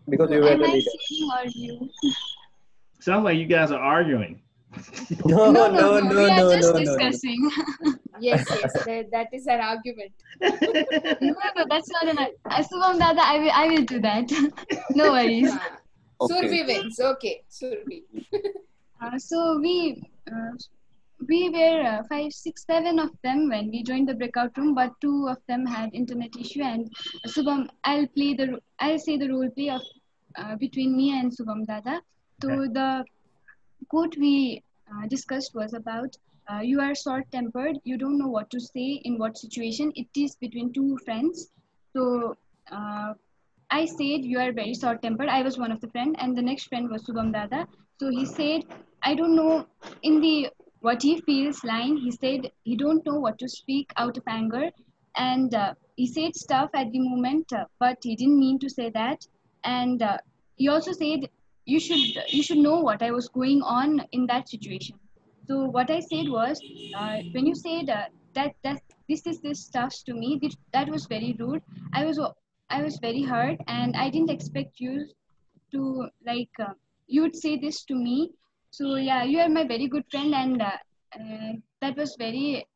Because you were Am the I leader. saying or you? Sounds like you guys are arguing. No, We are just no. discussing. Yes, that is an argument. No, that's not an. Subham Dada, I will do that. No worries. Okay. Survi wins. Okay, Survi. So we were 5, 6, 7 of them when we joined the breakout room, but 2 of them had internet issue. And Subham, I'll say the role play of between me and Subham Dada. So the quote we discussed was about you are short-tempered, you don't know what to say in what situation. It is between 2 friends. So I said you are very short-tempered. I was one of the friend, and the next friend was Subham Dada. So he said, I don't know, in the what he feels line, he said he don't know what to speak out of anger, and he said stuff at the moment, but he didn't mean to say that. And he also said you should know what I was going on in that situation. So what I said was, when you said that this stuff to me, that was very rude. I was very hurt, and I didn't expect you to you would say this to me. So yeah, you are my very good friend, and that was very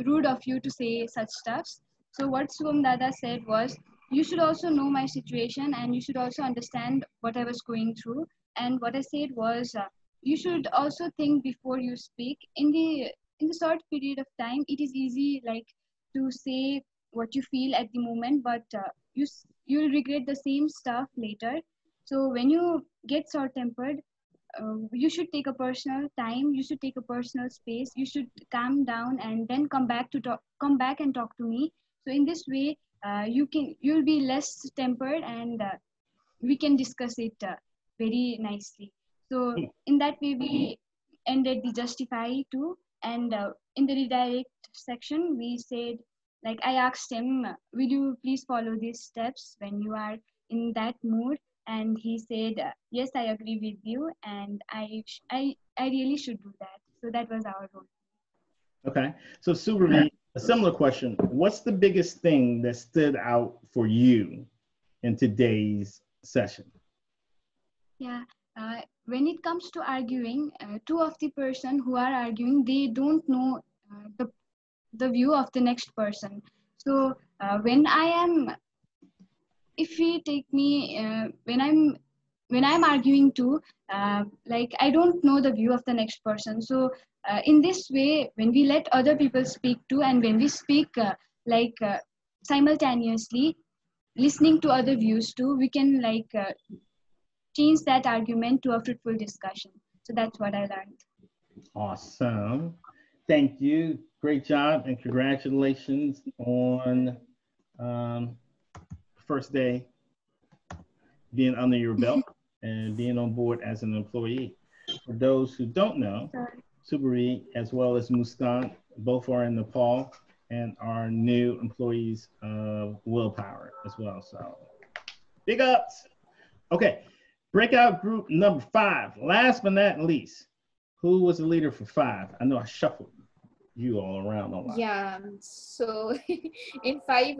rude of you to say such stuffs. So what Subham Dada said was, you should also know my situation, and you should also understand what I was going through. And what I said was, you should also think before you speak. In the short period of time, it is easy to say what you feel at the moment, but you'll regret the same stuff later. So when you get short-tempered, you should take a personal time. You should take a personal space. You should calm down and then come back and talk to me. So in this way, you'll be less tempered, and we can discuss it very nicely. So in that way, we ended the justify too. And in the redirect section, we said, I asked him, will you please follow these steps when you are in that mood? And he said, yes, I agree with you, and I really should do that. So that was our role. Okay, so Subrami, a similar question. What's the biggest thing that stood out for you in today's session? Yeah, when it comes to arguing, 2 of the person who are arguing, they don't know the view of the next person. So if we take me when I'm arguing too, I don't know the view of the next person. So in this way, when we let other people speak too, and when we speak simultaneously, listening to other views too, we can change that argument to a fruitful discussion. So that's what I learned. Awesome. Thank you. Great job, and congratulations on first day being under your belt and being on board as an employee. For those who don't know, Subari as well as Muskan both are in Nepal and are new employees of Willpower as well. So big ups. Okay, breakout group number 5. Last but not least, who was the leader for 5? I know I shuffled. you all around a lot. Yeah, so in five,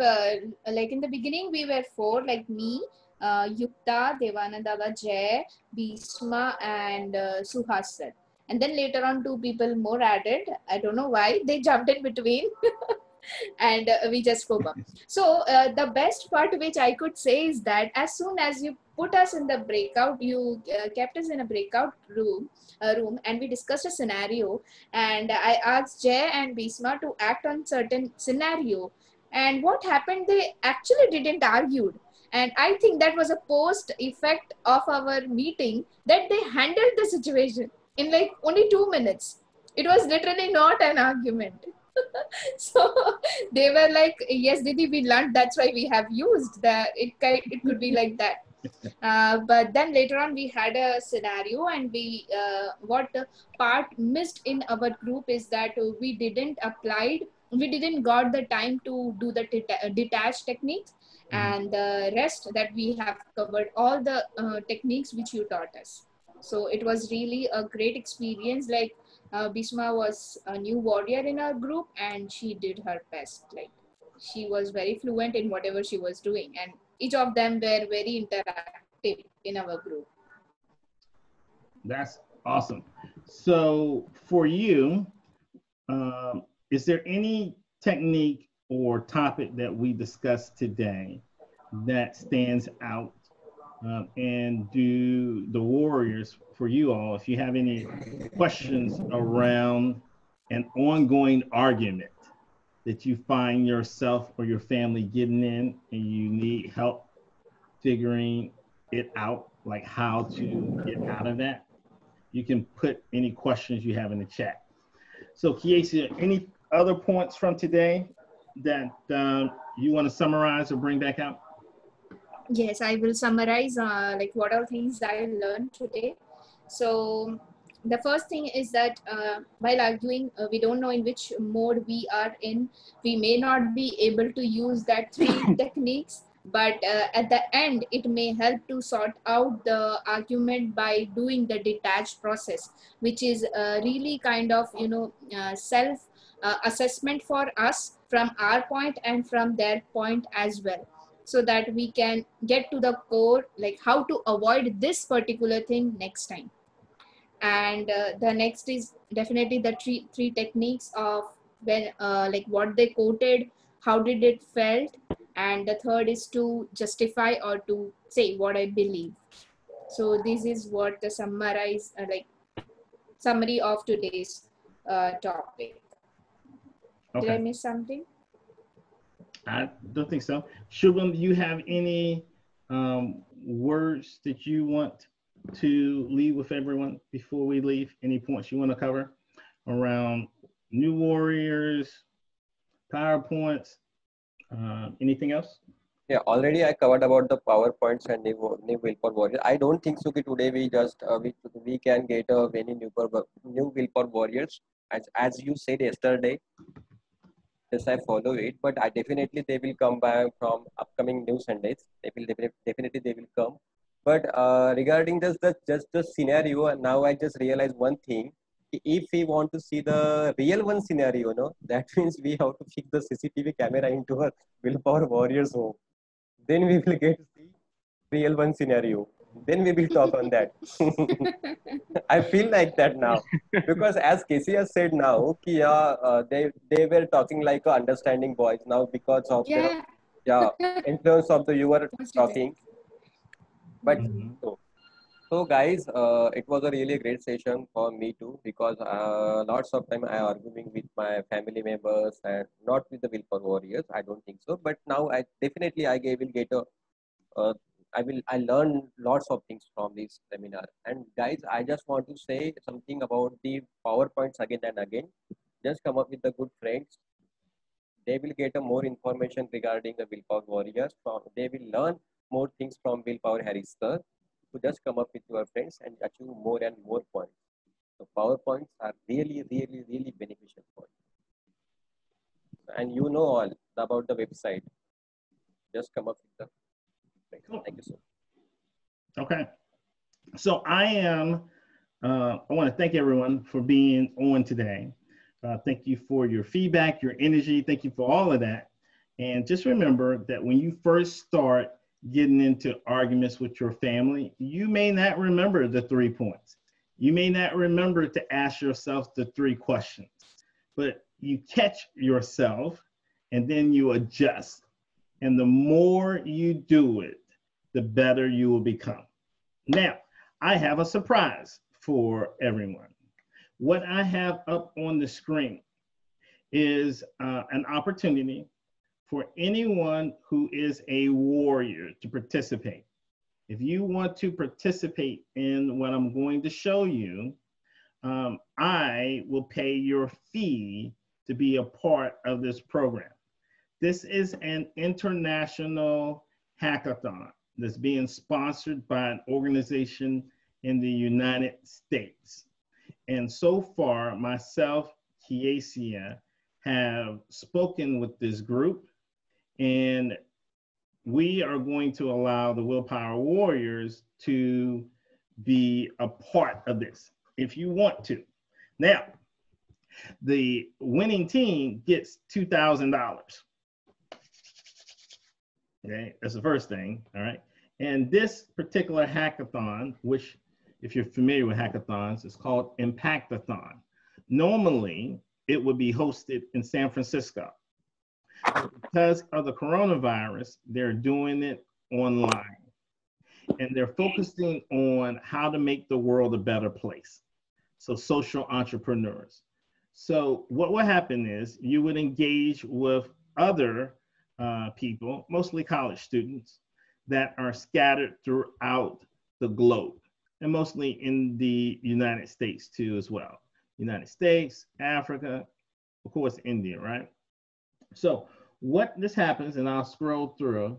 like in the beginning, we were four, like me, Yukta, Devananda, Jay, Bhisma, and Suhas sir. And then later on, two people more added. I don't know why they jumped in between, and we just spoke up. So the best part which I could say is that as soon as you put us in the breakout, you kept us in a breakout room, and we discussed a scenario, and I asked Jay and Bisma to act on certain scenario, and what happened, they actually didn't argue, and I think that was a post effect of our meeting, that they handled the situation in like only 2 minutes. It was literally not an argument. So they were like, yes Didi, we learned, that's why we have used that. It could be like that. But then later on we had a scenario, and we what part missed in our group is that we didn't got the time to do the detached techniques, and the rest that we have covered all the techniques which you taught us. So it was really a great experience. Like Bisma was a new warrior in our group, and she did her best. Like she was very fluent in whatever she was doing, and each of them were very interactive in our group. That's awesome. So for you, is there any technique or topic that we discussed today that stands out? And do the Warriors, for you all, if you have any questions around an ongoing argument that you find yourself or your family getting in and you need help figuring it out, like how to get out of that, you can put any questions you have in the chat. So Kiesi, any other points from today that you want to summarize or bring back out? Yes, I will summarize like what are things I learned today. So the first thing is that while arguing, we don't know in which mode we are in. We may not be able to use that 3 techniques, but at the end, it may help to sort out the argument by doing the detached process, which is really kind of, self assessment for us from our point and from their point as well, so that we can get to the core, like how to avoid this particular thing next time. And the next is definitely the three techniques of when like what they quoted, how did it felt, and the third is to justify or to say what I believe. So this is what the summary of today's topic. Okay. Did I miss something? I don't think so. Shubham, do you have any words that you want to leave with everyone before we leave? Any points you want to cover around new warriors, PowerPoints, anything else? Yeah, already I covered about the PowerPoints and new Willpower Warriors. I don't think so. Today we just we can get many new Willpower Warriors, as you said yesterday. Yes, I follow it, but I definitely they will come back from upcoming new Sundays. They will definitely they will come. But regarding just the scenario, now I just realized one thing. If we want to see the real one scenario, that means we have to fix the CCTV camera into a Willpower Warriors home. Then we will get to see real one scenario. Then we will talk on that. I feel like that now, because as Casey has said now, they were talking like understanding boys now because of in terms of the you were talking, but so guys, it was a really great session for me too, because lots of time I arguing with my family members and not with the Willpower Warriors. I don't think so, but now I definitely will get a I learned lots of things from this seminar. And guys, I just want to say something about the PowerPoints again and again. Just come up with the good friends. They will get a more information regarding the Willpower Warriors. They will learn more things from Willpower Harris sir. So just come up with your friends and achieve more and more points. So PowerPoints are really, really, really beneficial for you. And you know all about the website. Just come up with the friends. Thank you so much. Okay. So I want to thank everyone for being on today. Thank you for your feedback, your energy. Thank you for all of that. And just remember that when you first start getting into arguments with your family, you may not remember the 3 points. You may not remember to ask yourself the 3 questions, but you catch yourself and then you adjust. And the more you do it, the better you will become. Now, I have a surprise for everyone. What I have up on the screen is an opportunity for anyone who is a warrior to participate. If you want to participate in what I'm going to show you, I will pay your fee to be a part of this program. This is an international hackathon that's being sponsored by an organization in the United States. And so far, myself, Kiesia, have spoken with this group, and we are going to allow the Willpower Warriors to be a part of this if you want to. Now, the winning team gets $2,000. Okay, that's the first thing, all right? And this particular hackathon, which if you're familiar with hackathons, it's called Impactathon. Normally, it would be hosted in San Francisco. Because of the coronavirus, they're doing it online. And they're focusing on how to make the world a better place. So social entrepreneurs. So what will happen is you would engage with other people, mostly college students, that are scattered throughout the globe, and mostly in the United States too as well. United States, Africa, of course, India, right? So what this happens, and I'll scroll through,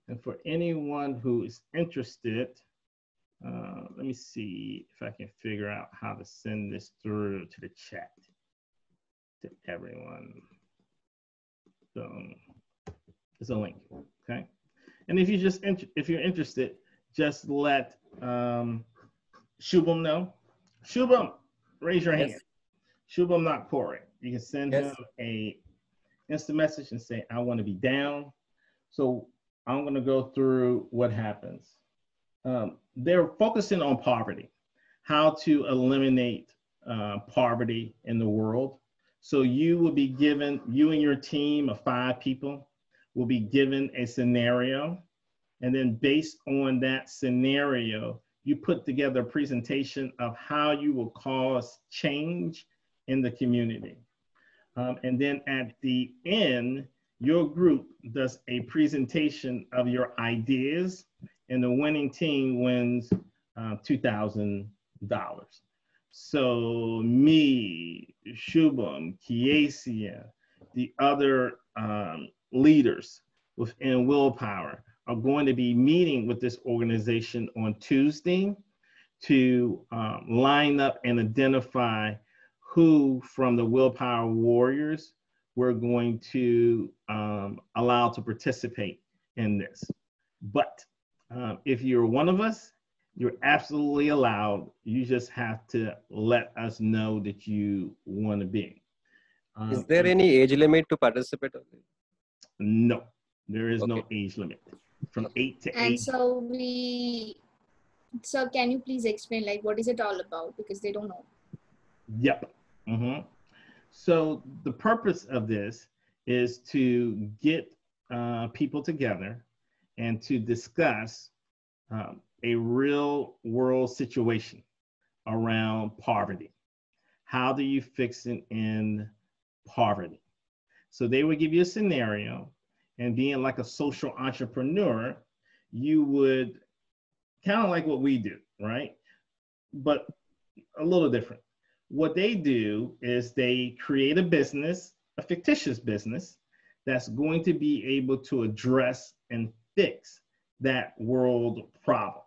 and for anyone who is interested, let me see if I can figure out how to send this through to the chat to everyone. So it's a link, okay? And if you're interested, just let Shubham know. Shubham, raise your hand. Shubham Nakpore. You can send him a instant message and say, I want to be down. So I'm going to go through what happens. They're focusing on poverty, how to eliminate poverty in the world. So you will be given, you and your team of 5 people will be given a scenario. And then based on that scenario, you put together a presentation of how you will cause change in the community. And then at the end, your group does a presentation of your ideas, and the winning team wins $2,000. So me, Shubham, Kiesia, the other leaders within Willpower are going to be meeting with this organization on Tuesday to line up and identify who from the Willpower Warriors we're going to allow to participate in this. But if you're one of us, you're absolutely allowed. You just have to let us know that you want to be. Is there any age limit to participate? No, there is no age limit. From 8 to 8. And so can you please explain, like, what is it all about? Because they don't know. Yep. So the purpose of this is to get people together and to discuss a real world situation around poverty. How do you fix it in poverty? So they would give you a scenario, and being like a social entrepreneur, you would kind of like what we do, right? But a little different. What they do is they create a business, a fictitious business, that's going to be able to address and fix that world problem.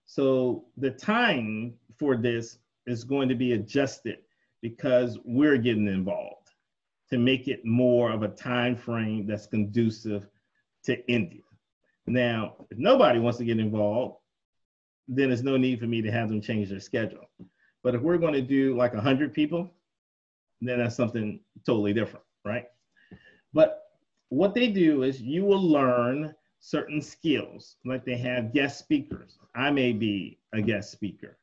So the time for this is going to be adjusted because we're getting involved to make it more of a time frame that's conducive to India. Now, if nobody wants to get involved, then there's no need for me to have them change their schedule. But if we're going to do like 100 people, then that's something totally different, right? But what they do is you will learn certain skills, like they have guest speakers. I may be a guest speaker,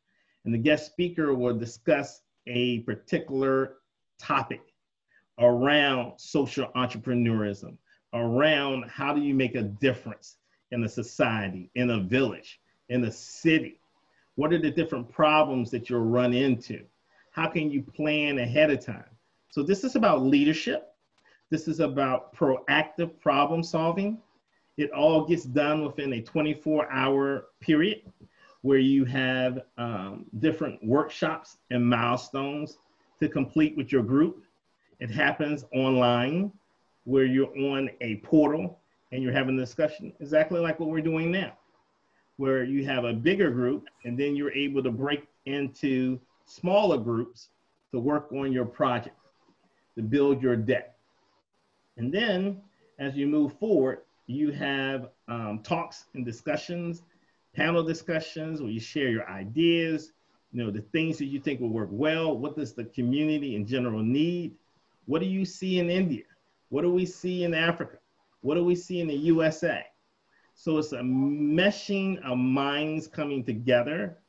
and the guest speaker will discuss a particular topic around social entrepreneurism, around how do you make a difference in a society, in a village, in a city. What are the different problems that you'll run into? How can you plan ahead of time? So this is about leadership. This is about proactive problem solving. It all gets done within a 24-hour period where you have different workshops and milestones to complete with your group. It happens online where you're on a portal and you're having a discussion, exactly like what we're doing now, where you have a bigger group and then you're able to break into smaller groups to work on your project, to build your deck. And then as you move forward, you have talks and discussions, panel discussions where you share your ideas, you know, the things that you think will work well. What does the community in general need? What do you see in India? What do we see in Africa? What do we see in the USA? So it's a meshing of minds coming together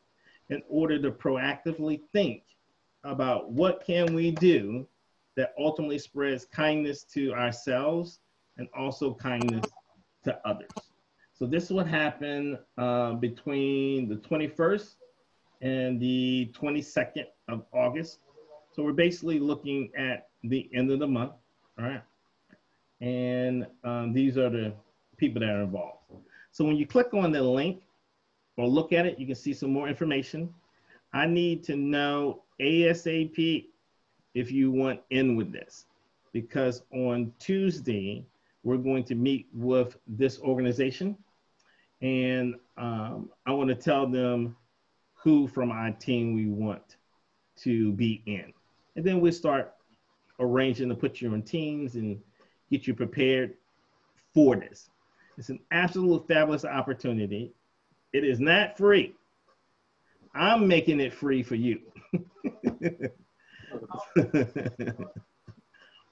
in order to proactively think about what can we do that ultimately spreads kindness to ourselves and also kindness to others. So this is what happened between the 21st and the 22nd of August. So we're basically looking at the end of the month, all right? And these are the people that are involved. So when you click on the link or look at it, you can see some more information. I need to know ASAP if you want in with this, because on Tuesday, we're going to meet with this organization, and I want to tell them who from our team we want to be in. And then we start arranging to put you in teams and get you prepared for this. It's an absolute fabulous opportunity. It is not free. I'm making it free for you.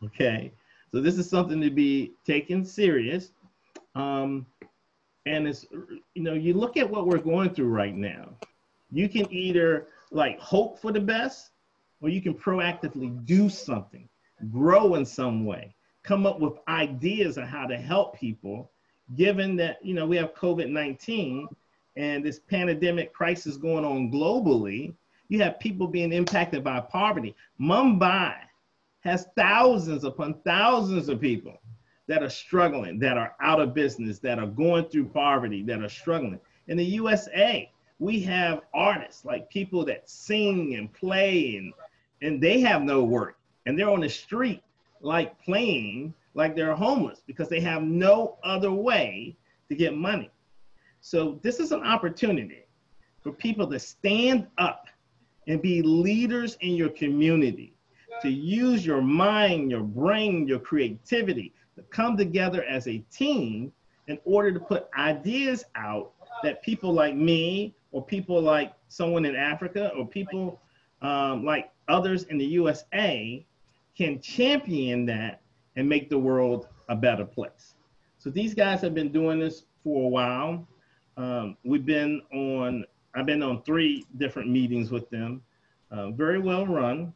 Okay, so this is something to be taken serious. And it's, you know, you look at what we're going through right now. You can either like hope for the best, or you can proactively do something, grow in some way, come up with ideas on how to help people, given that, you know, we have COVID-19 and this pandemic crisis going on globally. You have people being impacted by poverty. Mumbai has thousands upon thousands of people that are struggling, that are out of business, that are going through poverty, that are struggling. In the USA, we have artists, like people that sing and play, and they have no work. And they're on the street, like playing, like they're homeless because they have no other way to get money. So this is an opportunity for people to stand up and be leaders in your community, to use your mind, your brain, your creativity, to come together as a team in order to put ideas out that people like me, or people like someone in Africa, or people like others in the USA can champion that and make the world a better place. So these guys have been doing this for a while. I've been on 3 different meetings with them, very well run.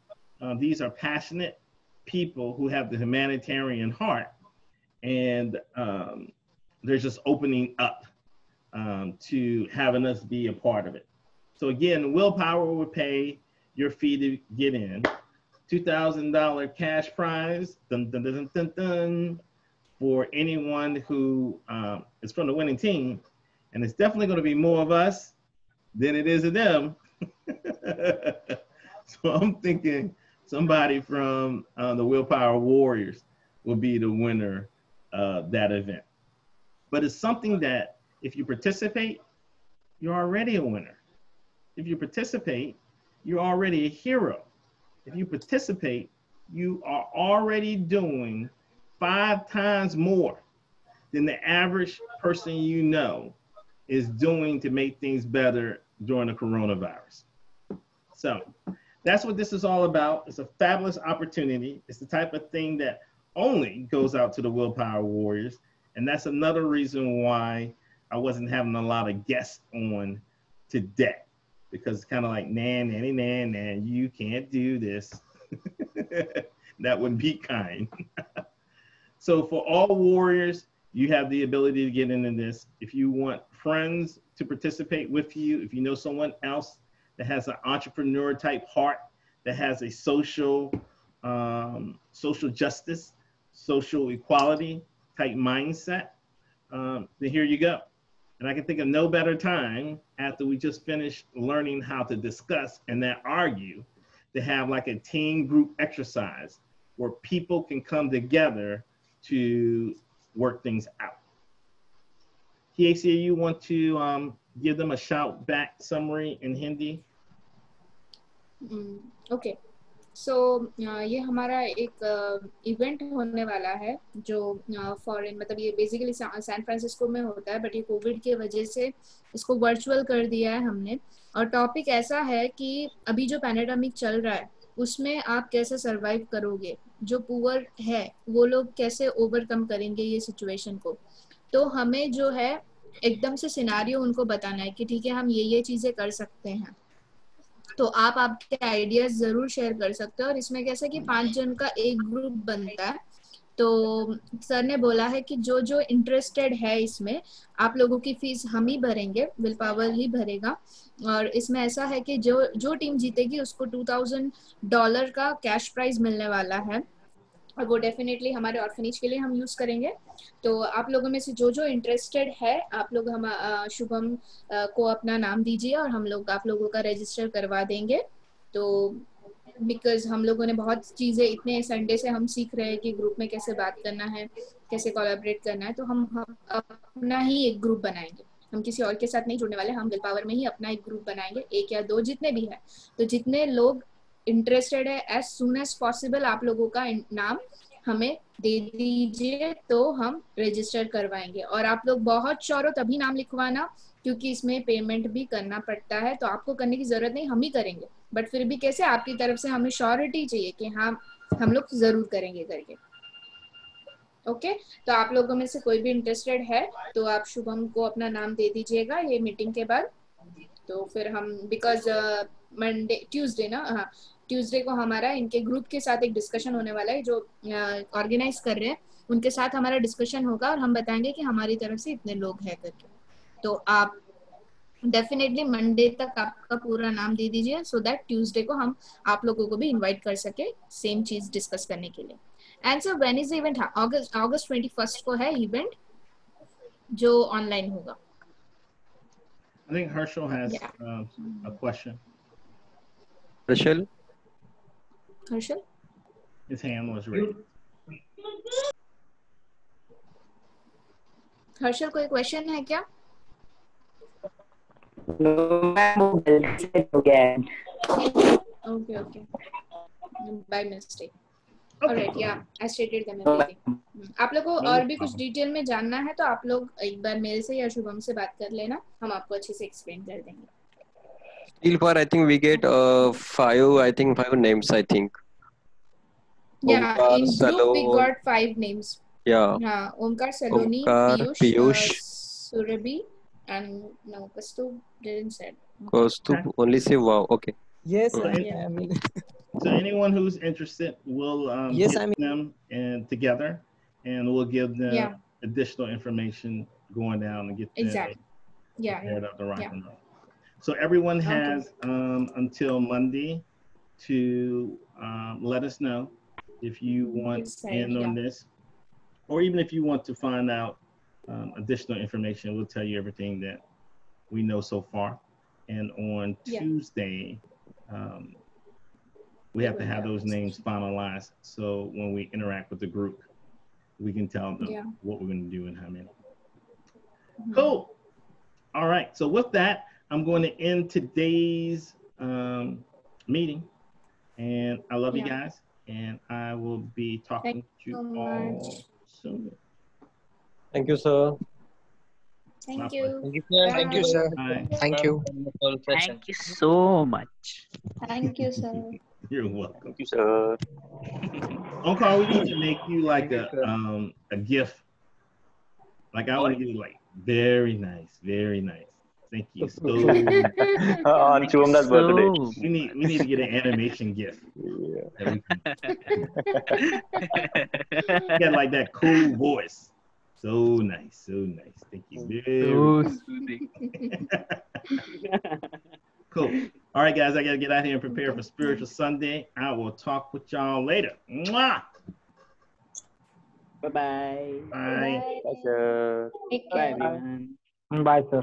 These are passionate people who have the humanitarian heart, and they're just opening up to having us be a part of it. So again, Willpower will pay your fee to get in. $2,000 cash prize, dun, dun, dun, dun, dun, for anyone who is from the winning team. And it's definitely going to be more of us than it is of them. So I'm thinking somebody from the Willpower Warriors will be the winner of that event. But it's something that if you participate, you're already a winner. If you participate, you're already a hero. If you participate, you are already doing 5 times more than the average person you know is doing to make things better during the coronavirus. So That's what this is all about. It's a fabulous opportunity. It's the type of thing that only goes out to the Willpower Warriors. And that's another reason why I wasn't having a lot of guests on today, because it's kind of like, nan, you can't do this. That would be kind. So for all warriors, you have the ability to get into this. If you want friends to participate with you, if you know someone else that has an entrepreneur type heart, that has a social justice, social equality type mindset, then here you go. And I can think of no better time after we just finished learning how to discuss and then argue, to have like a team group exercise where people can come together to work things out. KCA, you want to give them a shout back summary in Hindi? Okay. सो ये हमारा एक event होने वाला है जो foreign, मतलब ये basically San Francisco में होता है, बट ये कोविड की वजह से इसको वर्चुअल कर दिया है हमने। और टॉपिक ऐसा है कि अभी जो पैंडेमिक चल रहा है उसमें आप कैसे सरवाइव करोगे, जो पुअर है वो लोग कैसे ओवरकम करेंगे ये सिचुएशन को। तो हमें जो है एकदम से सिनारियो उनको बताना है कि ठीक है हम ये चीज़ें कर सकते हैं, तो आप आपके आइडियाज जरूर शेयर कर सकते हो। और इसमें कैसा कि 5 जन का एक ग्रुप बनता है, तो सर ने बोला है कि जो जो इंटरेस्टेड है इसमें, आप लोगों की फीस हम ही भरेंगे, विल पावर ही भरेगा। और इसमें ऐसा है कि जो टीम जीतेगी उसको $2000 का कैश प्राइज मिलने वाला है, और वो डेफिनेटली हमारे ऑर्फनेज के लिए हम यूज़ करेंगे। तो आप लोगों में से जो जो इंटरेस्टेड है, आप लोग हम शुभम को अपना नाम दीजिए और हम लोग आप लोगों का रजिस्टर करवा देंगे। तो बिकॉज हम लोगों ने बहुत चीज़ें इतने संडे से हम सीख रहे हैं कि ग्रुप में कैसे बात करना है, कैसे कोलैबोरेट करना है, तो हम अपना ही एक ग्रुप बनाएंगे। हम किसी और के साथ नहीं जुड़ने वाले, हम विल पावर में ही अपना एक ग्रुप बनाएंगे, 1 या 2 जितने भी है। तो जितने लोग इंटरेस्टेड है, एज सून एज पॉसिबल आप लोगों का नाम हमें दे दीजिए, तो हम रजिस्टर करवाएंगे। और आप लोग बहुत श्योर हो तभी नाम लिखवाना, क्योंकि इसमें पेमेंट भी करना पड़ता है, तो आपको करने की जरूरत नहीं, हम ही करेंगे, बट फिर भी कैसे आपकी तरफ से हमें श्योरिटी चाहिए कि हाँ हम लोग जरूर करेंगे करके। ओके, तो आप लोगों में से कोई भी इंटरेस्टेड है तो आप शुभम को अपना नाम दे दीजिएगा ये मीटिंग के बाद। तो फिर हम बिकॉज मंडे ट्यूसडे ना, हाँ ट्यूसडे को हमारा इनके ग्रुप के साथ एक डिस्कशन होने वाला है, जो ऑर्गेनाइज कर रहे हैं उनके साथ हमारा डिस्कशन होगा, और हम बताएंगे कि हमारी तरफ से इतने लोग हैं करके। तो आप डेफिनेटली मंडे तक आपका पूरा नाम दे दीजिए, सो दैट ट्यूसडे को हम आप लोगों को भी इनवाइट कर सके सेम चीज डिस्कस करने के लिए। And sir when is the event? अगस्त 21 को है इवेंट जो ऑनलाइन होगा। I think Herschel has a question. Herschel? His hand was raised. Harshal कोई क्वेश्चन है क्या? Okay. By mistake. Alright, yeah, I stated them everything. आप लोगों को और भी कुछ डिटेल में जानना है तो आप लोग एक बार मेरे से या शुभम से बात कर लेना, हम आपको अच्छे से एक्सप्लेन कर देंगे। Still for I think we get 5 names I think. Yeah, Omkar, in group Salon. we got 5 names. Yeah. हाँ, ओमकार, सलोनी, Piyush, Surabhi, and no, Kaustubh didn't say. Kaustubh only say wow. Okay. Yes, I mean, so anyone who's interested, we'll Yes, get them and together, and we'll give them additional information going down and get them prepared up to rock and roll. So everyone has until Monday to let us know if you want in on this, or even if you want to find out additional information. We'll tell you everything that we know so far. And on Tuesday, we have to have those names finalized, so when we interact with the group, we can tell them what we're going to do and how many. Cool. All right. So with that, I'm going to end today's meeting, and I love you guys, and I will be talking to you all soon. Thank you, sir. Thank you. Thank you, sir. Thank you, sir. Bye. Thank you. Wonderful session. Thank you so much. Thank you, sir. You're welcome. Thank you, sir. Uncle, we need to make you like Thank you, a gift. Like I want to give you like very nice, very nice. Thank you so much. On Thank you Shubham's birthday. so We need to get an animation gift. Yeah. That we can get like that cool voice. So nice, so nice. Thank you. so soothing. Cool. All right, guys, I got to get out here and prepare for Spiritual Sunday. I will talk with y'all later. Mwah! Bye-bye. Bye. Bye, sir. Take Bye, care. everyone. Bye, sir.